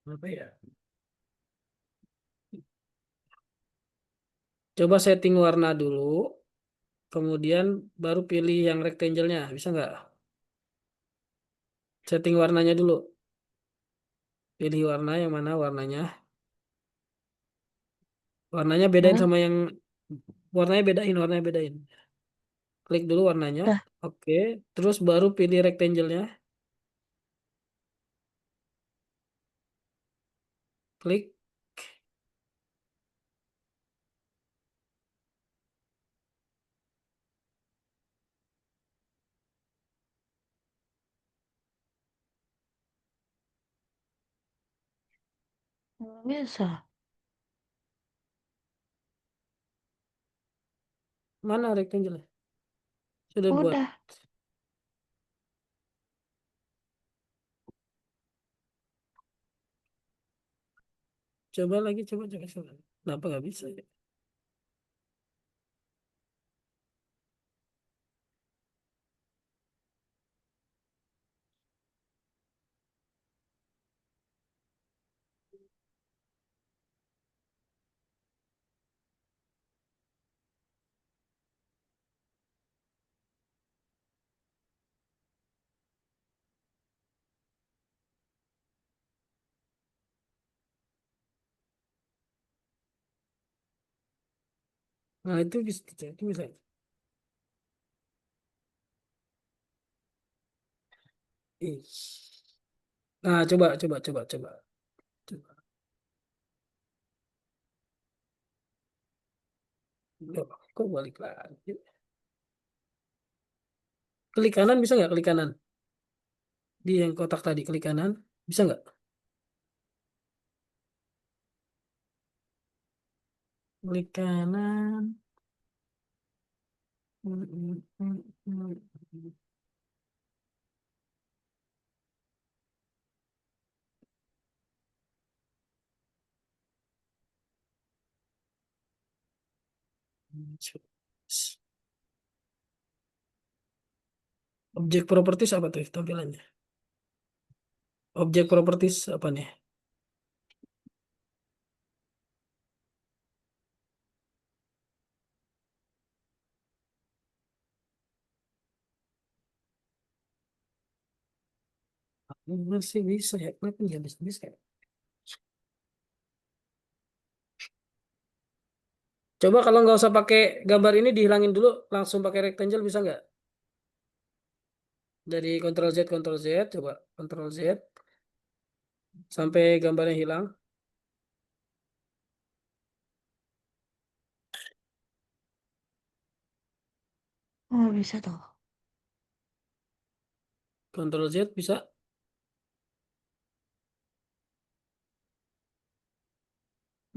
Apa ya? Coba setting warna dulu, kemudian baru pilih yang rectangle-nya. Bisa nggak? Setting warnanya dulu. Pilih warna yang mana warnanya. Warnanya bedain Hah? sama yang warnanya bedain. Klik dulu warnanya. Dah. Oke, terus baru pilih rectangle-nya. Klik. Nggak bisa. Mana rectangle-nya? Sudah buat. Udah. Coba lagi, coba. Kenapa nggak bisa ya? Nah, itu bisa. Ih. Nah, coba. Coba. Loh, kok balik lagi? Klik kanan bisa nggak? Klik kanan. Di yang kotak tadi, klik kanan. Bisa nggak? Klik kanan. Objek properties apa tuh tampilannya? Objek properties apa nih? Masih bisa ya? Kenapa nggak bisa bisa ya? Coba kalau nggak usah pakai gambar ini dihilangin dulu, langsung pakai rectangle bisa nggak? Dari Ctrl Z, coba Ctrl Z sampai gambarnya hilang. Oh, bisa tuh. Ctrl Z bisa.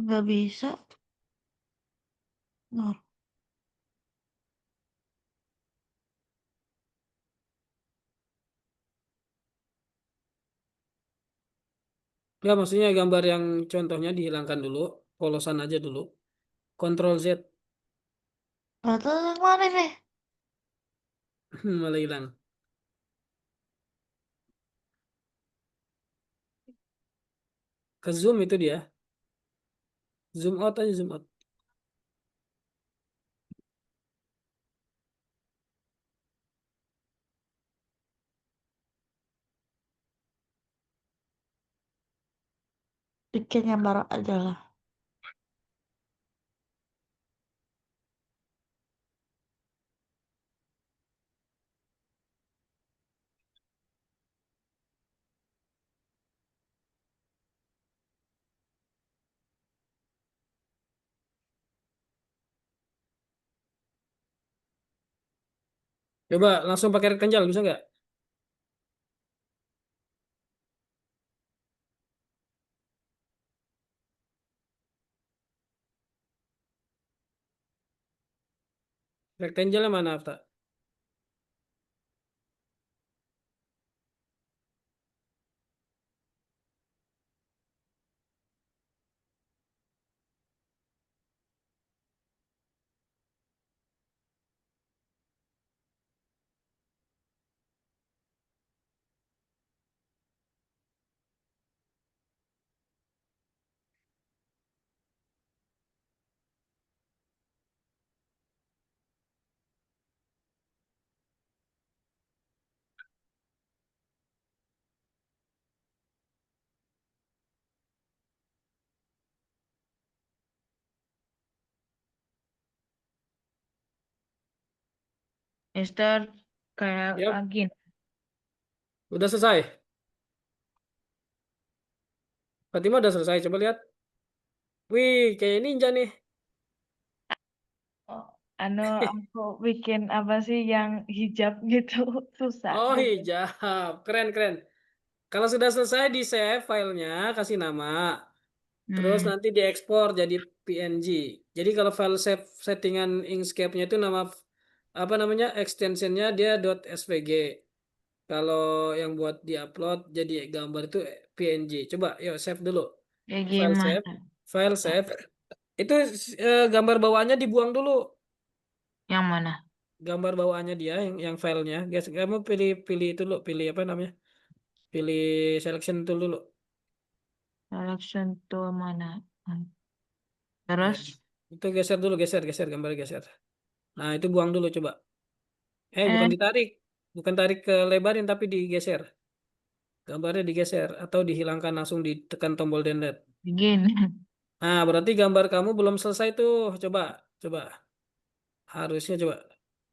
Nggak bisa. Nah, Nggak, maksudnya gambar yang contohnya dihilangkan dulu, polosan aja dulu. Ctrl Z nggak tahu yang mana nih. malah hilang. Ke zoom itu dia. Zoom out aja zoom out. Bikin yang baru aja lah. Coba langsung pakai rectangle bisa nggak? Rectangle mana, Afta? Mister kayak Ya, lagi. udah selesai. Fatima udah selesai. Coba lihat. Wih, kayak ninja nih. Oh, anu aku bikin apa sih yang hijab gitu susah Oh, juga. hijab. Keren, keren. Kalau sudah selesai di save filenya, kasih nama. Terus Hmm, nanti diekspor jadi PNG. Jadi kalau file save settingan Inkscape-nya itu nama apa namanya extensionnya dia .svg. Kalau yang buat diupload jadi gambar itu PNG. Coba, yuk save dulu. kayak File save, gimana? file save. Itu gambar bawaannya dibuang dulu. Yang mana? Gambar bawaannya dia yang filenya. Guys, kamu pilih pilih itu dulu, pilih apa namanya? Pilih selection tool dulu. Selection tool mana? Hmm. Nah, Terus, itu geser dulu, geser, geser gambar geser. Nah, itu buang dulu coba. eh, Bukan ditarik. Bukan tarik ke lebarin tapi digeser. Gambarnya digeser atau dihilangkan langsung ditekan tombol delete. begini. Nah, berarti gambar kamu belum selesai tuh. Coba, coba. Harusnya coba.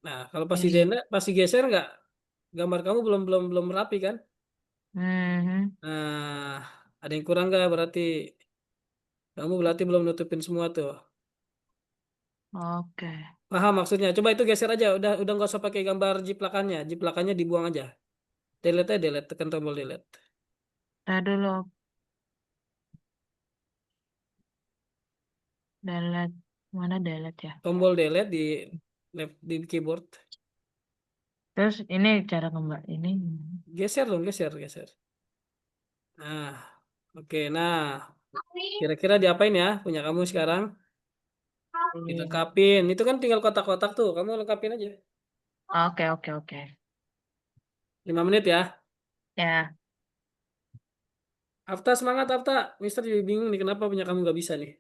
Nah, kalau pas di Jadi, delete, pas digeser nggak, gambar kamu belum belum belum rapi kan? hmm, Nah, ada yang kurang nggak? Berarti kamu belum nutupin semua tuh. Oke. Paham maksudnya? Coba itu geser aja. Udah nggak usah pakai gambar jiplakannya. Jiplakannya dibuang aja. Delete aja, delete. Tekan tombol delete. Tar dulu. Delete. Mana delete ya? Tombol delete di di keyboard. Terus ini cara gambar ini. Geser dong, geser, geser. Nah, oke. Nah, kira-kira diapain ya punya kamu sekarang? Dilengkapin. Itu kan tinggal kotak-kotak tuh. Kamu lengkapin aja. Oke, oke, oke. 5 menit ya. Ya. Afta semangat Afta. Mister jadi bingung nih kenapa punya kamu nggak bisa nih.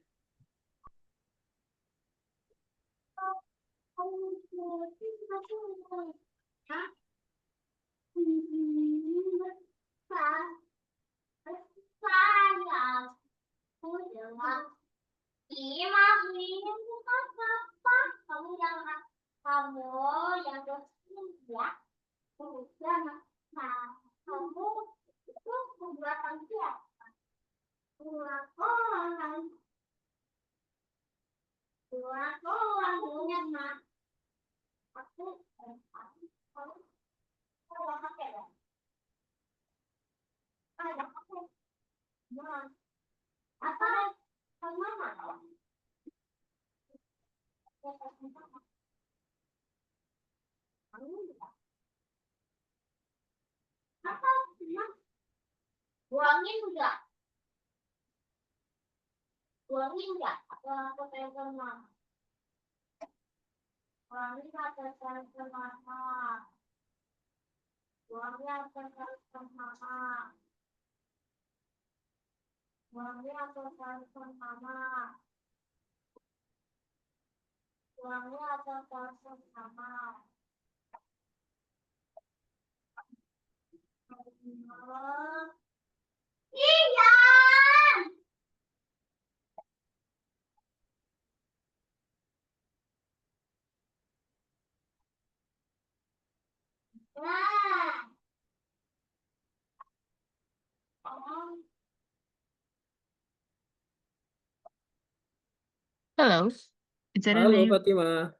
Hello. Is that a Halo name? Fatima.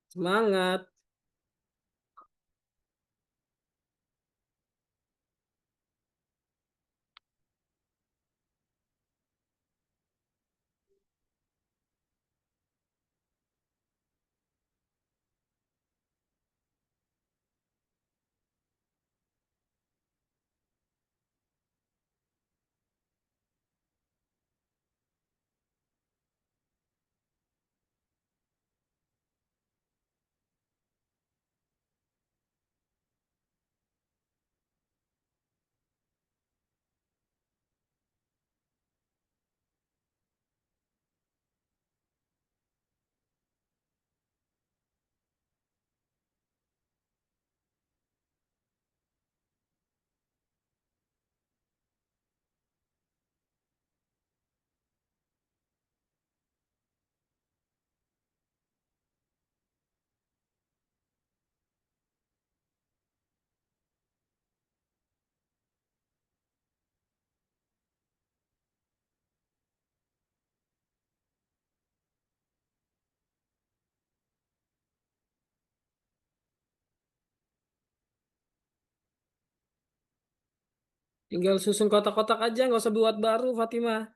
Semangat. Tinggal susun kotak-kotak aja, nggak usah buat baru Fatima.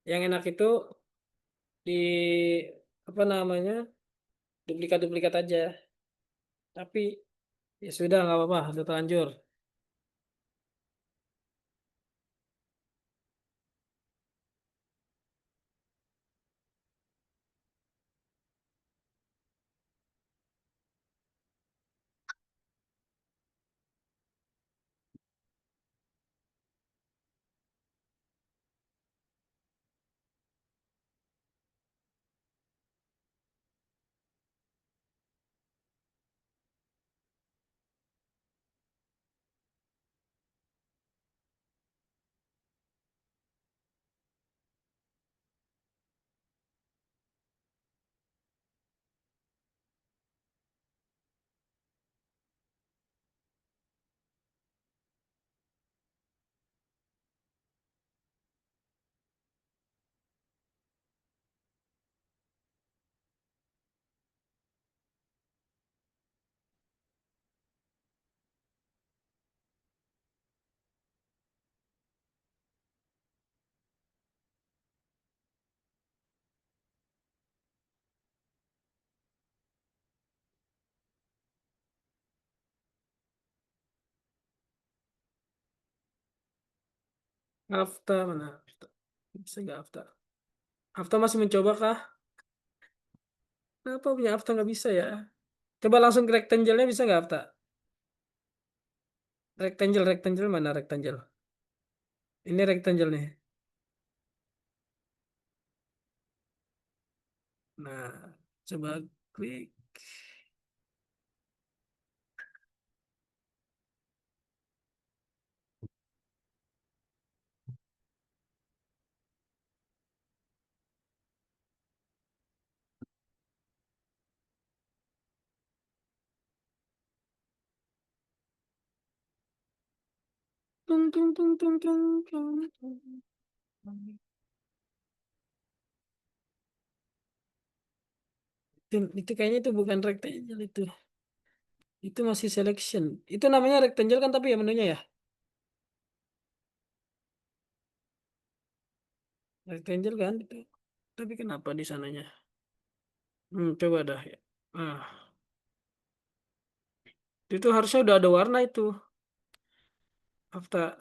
Yang enak itu di apa namanya duplikat-duplikat aja. Tapi ya sudah nggak apa-apa, udah terlanjur. Hafta mana? Bisa nggak Hafta? Hafta masih mencoba kah? Kenapa punya Hafta nggak bisa ya? Coba langsung ke rectangle-nya bisa nggak Hafta? Rectangle, rectangle mana rectangle? Ini rectangle nih. Nah, coba klik. Tung, tung, tung, tung, tung, tung, tung. Itu kayaknya itu bukan rectangle itu. Itu masih selection. Itu namanya rectangle kan tapi ya menunya ya. Rectangle kan itu. Tapi kenapa di sananya? Coba dah ya. Ah, itu harusnya udah ada warna itu. Hafta.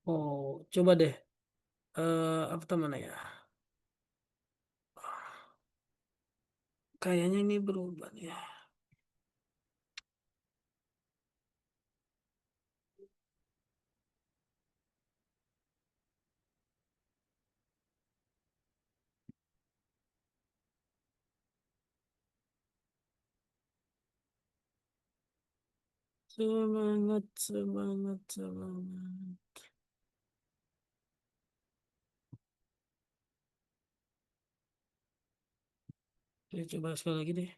Oh, coba deh. Hafta mana ya? Kayaknya ini berubah ya. Semangat, semangat, semangat. Oke, coba sekali lagi deh.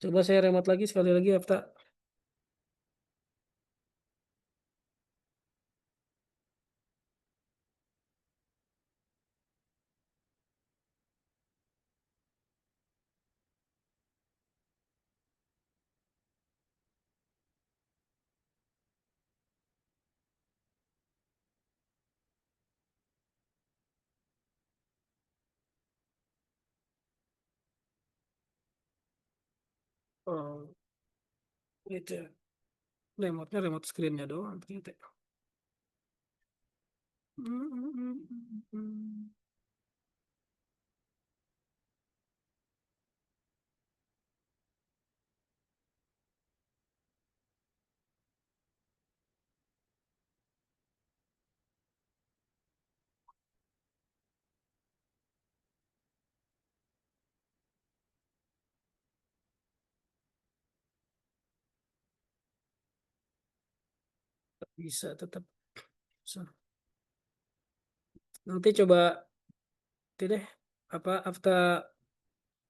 Coba saya remote lagi sekali lagi, Hafta. Oh, itu. Remote-nya remote screen-nya doang ternyata. Bisa tetap. Bisa. Nanti coba itu deh. Apa Hafta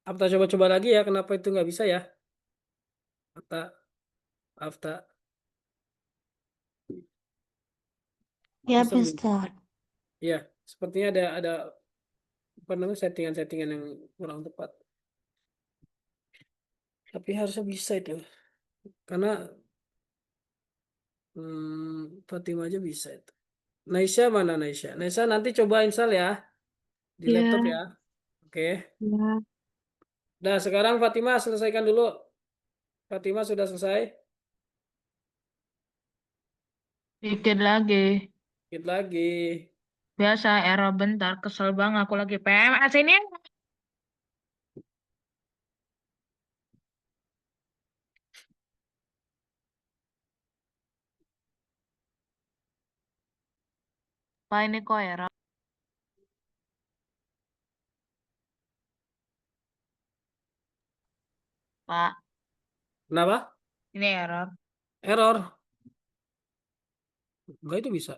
Hafta coba-coba lagi ya. Kenapa itu nggak bisa ya? Hafta Hafta Ya, bisa belum? Mister. Iya, sepertinya ada apa namanya settingan-settingan yang kurang tepat. Tapi harusnya bisa itu. Karena Fatima aja bisa itu. Naisha mana Naisha? Naisha nanti coba install ya di laptop Ya, ya. Oke. ya. Nah, sekarang Fatima selesaikan dulu. Fatima sudah selesai. Dikit lagi. Dikit lagi. Biasa error bentar. Kesel banget aku lagi PMS ini. Apa ini kok error? Pak. Kenapa? Ini error. Error. Enggak, itu bisa.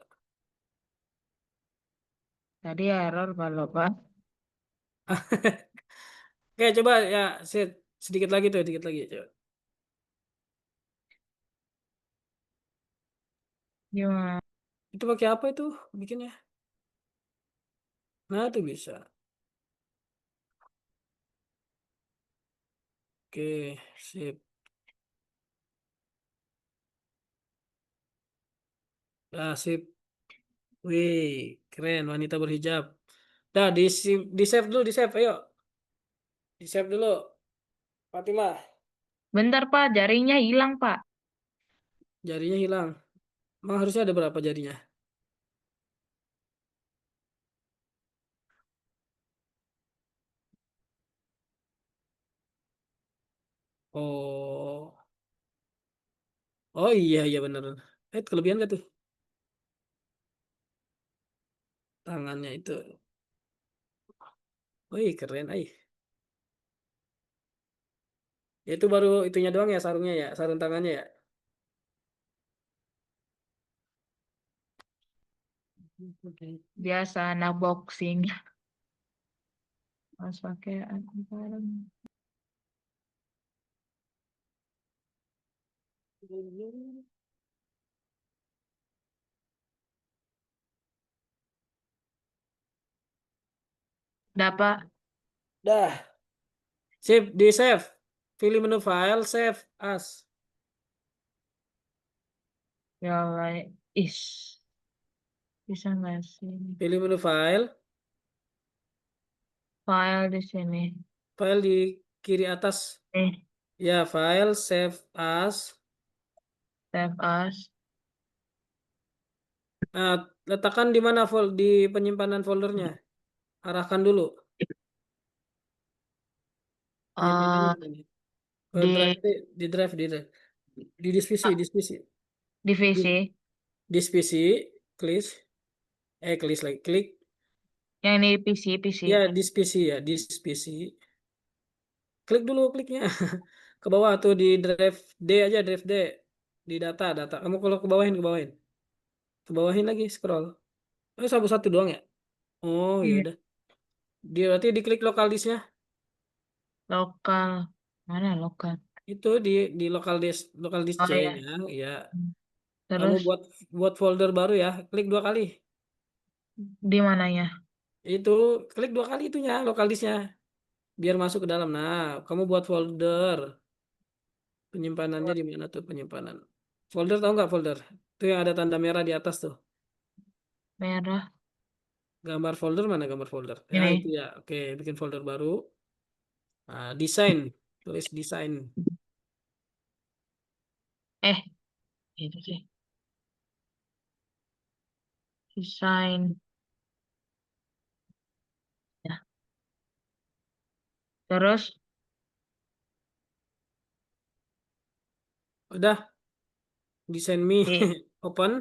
Tadi error kalau Pak. Oke, coba ya, sedikit lagi tuh, sedikit lagi. Coba. Gimana? Itu pakai apa itu bikinnya? Nah, itu bisa. Oke, sip. Nah, sip. Wih, keren, wanita berhijab. Dah, di save dulu, di save. Ayo, di save dulu. Fatimah, Bentar Pak, jaringnya hilang Pak. jarinya hilang. Emang harusnya ada berapa jarinya? Oh, oh iya, iya bener. Kelebihan gak tuh? Tangannya itu. Wih, keren, Ya, itu baru itunya doang ya, sarungnya ya, sarung tangannya ya. Oke. Biasa anak boxing. Mas pakai bareng. Dapat. Dah, sip, di save. Pilih menu file, save as. Ya Allah. Is. Bisa nggak sih? Pilih menu file, File di sini. file di kiri atas. Eh, Ya, file, save as. save as. Nah, letakkan di mana di penyimpanan foldernya. Arahkan dulu. Penyimpanannya eh di mana? Ke di drive, di drive, di drive. Di disk ah, PC. Di divisi. disk PC, klik, klik lagi, klik. Yang ini PC. Ya, disk PC ya, disk PC. Klik dulu kliknya. Ke bawah tuh di drive D aja, drive D. Di data. Kamu kalau ke bawahin. Ke bawahin lagi, scroll. Satu doang ya? Oh, ya Iya. udah. Dia berarti diklik lokal disknya. Lokal. Mana lokal? Itu di lokal disk Oh ya. C-nya, ya. Kamu Terus buat folder baru ya. Klik 2 kali. di mananya? Itu klik 2 kali itunya, lokal disknya. Biar masuk ke dalam. Nah, kamu buat folder. Penyimpanannya di mana tuh penyimpanan? Folder, tahu nggak folder? Itu yang ada tanda merah di atas tuh. Merah. Gambar folder mana gambar folder? Ya itu Ini. ya. Oke, bikin folder baru. Nah, desain. Tulis desain. Eh, itu sih. Desain. Ya. Terus Udah, desain me. di Open.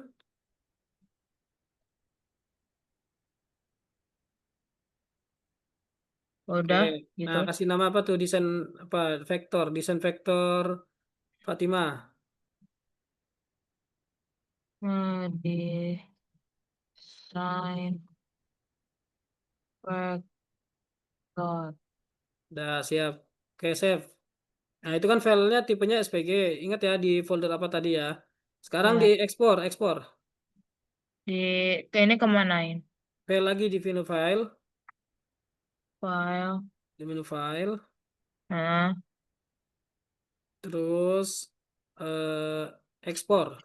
Oke. udah Nah, gitu. kasih nama apa tuh desain apa desain vektor Fatimah. Desain vektor. Udah siap. Oke, save. Nah, itu kan filenya tipenya SPG. Ingat ya di folder apa tadi ya. Sekarang di Ya. ekspor. Di ke ini kemanain? File lagi di menu file, File. di menu file, Nah, terus ekspor.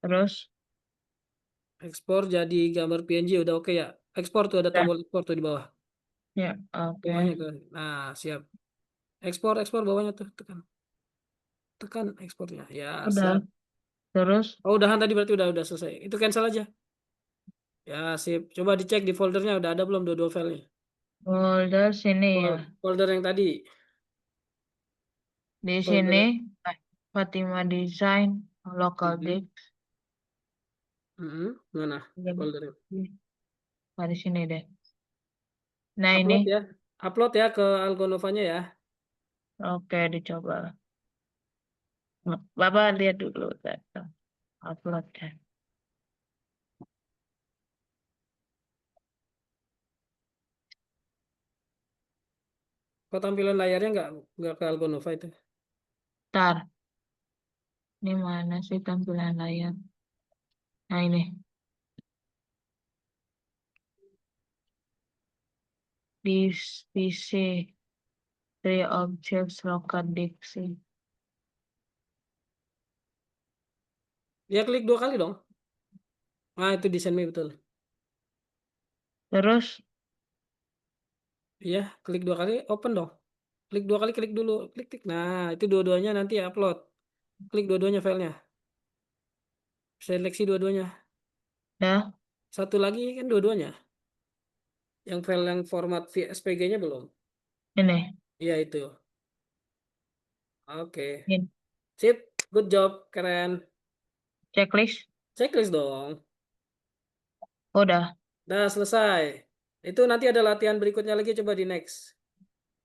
terus Ekspor jadi gambar PNG udah oke ya. Ekspor tuh ada udah. tombol ekspor tuh di bawah. Ya, oke. Bawahnya tuh. Nah, siap. Ekspor bawahnya tuh tekan. Tekan ekspornya. Ya, Udah. siap. Terus Oh, udahan tadi berarti udah selesai. Itu cancel aja. Ya, sip. Coba dicek di foldernya udah ada belum dua-dua filenya. folder sini ya. Folder yang tadi. Di sini Folder. Fatima Design local Mhm. disk. Mana foldernya? Nah, di sini deh. Nah, ini Upload ya. Upload ya ke Algonovanya ya. Oke, dicoba. Bapak lihat dulu. Upload ya. Kok tampilan layarnya nggak ke Algonova itu? Ntar, ini mana sih tampilan layar? Nah ini, di PC, three objects, local disk. Ya klik 2 kali dong. Ah, itu desain me betul. Terus, Iya, klik 2 kali, open dong. Klik 2 kali, klik dulu, klik klik. Nah, itu dua-duanya nanti upload. Klik dua-duanya filenya. Seleksi dua-duanya. ya, Satu lagi kan dua-duanya. Yang file yang format SPG-nya belum. ini, Iya itu. Oke. ini, Sip, good job, keren. checklist. Checklist dong. Udah. Nah, selesai. Itu nanti ada latihan berikutnya lagi, coba di next.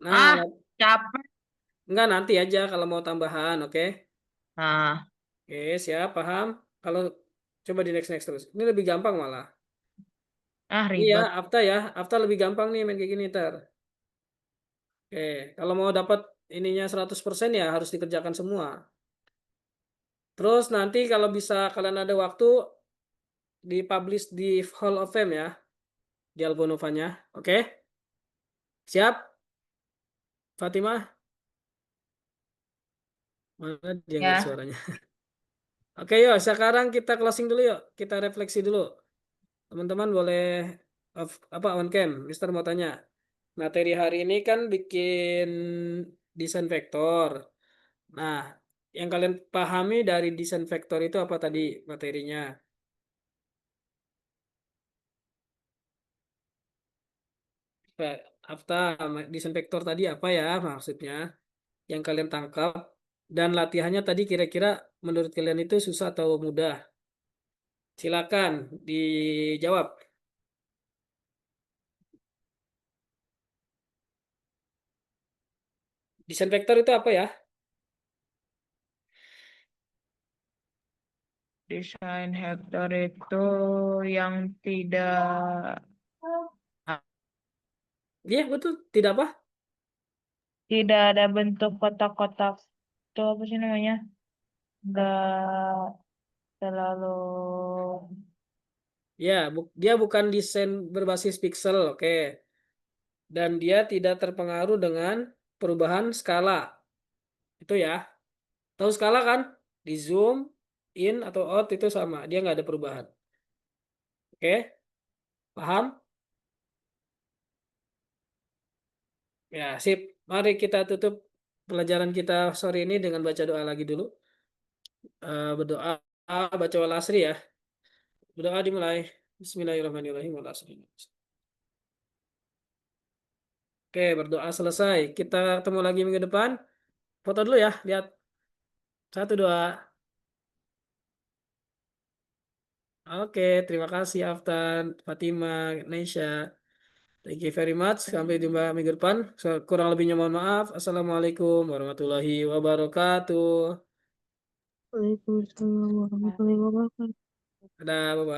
Nah, Ah, capek. enggak nanti aja kalau mau tambahan, oke? Nah, Oke, siap, paham? Kalau coba di next next terus. Ini lebih gampang malah. Iya, ribet. Afta lebih gampang nih main kayak gini ntar. Oke, kalau mau dapat ininya 100% ya harus dikerjakan semua. Terus nanti kalau bisa kalian ada waktu dipublish di Hall of Fame ya, di Algonovanya. Oke? Siap, Fatimah? Mana dia nggak ada Ya, suaranya? Oke, yuk sekarang kita closing dulu yuk. Kita refleksi dulu. Teman-teman boleh apa on cam? Mister mau tanya. Materi hari ini kan bikin desain vektor. Nah, yang kalian pahami dari desain vektor itu apa tadi materinya? Afta desain vektor tadi apa ya maksudnya? Yang kalian tangkap dan latihannya tadi kira-kira menurut kalian itu susah atau mudah? Silakan dijawab. Desain vektor itu apa ya? desain vektor itu yang Iya, betul. Tidak apa? tidak ada bentuk kotak-kotak. Itu apa sih namanya? Enggak terlalu. Ya, dia bukan desain berbasis pixel, oke. Dan dia tidak terpengaruh dengan perubahan skala. Itu ya. Tahu skala kan? Di zoom, in atau out itu sama. Dia nggak ada perubahan. Oke, paham? Ya, sip. Mari kita tutup pelajaran kita sore ini dengan baca doa lagi dulu. Berdoa, baca wal asri ya. Berdoa dimulai. Bismillahirrahmanirrahim. Wal asri. Oke, berdoa selesai. Kita ketemu lagi minggu depan. Foto dulu ya, lihat. Satu, dua. Oke, terima kasih Aftan, Fatima, Nesha. Thank you very much. Sampai jumpa minggu depan. Kurang lebihnya mohon maaf. Assalamualaikum warahmatullahi wabarakatuh. Waalaikumsalam warahmatullahi wabarakatuh. Dadah, bye-bye.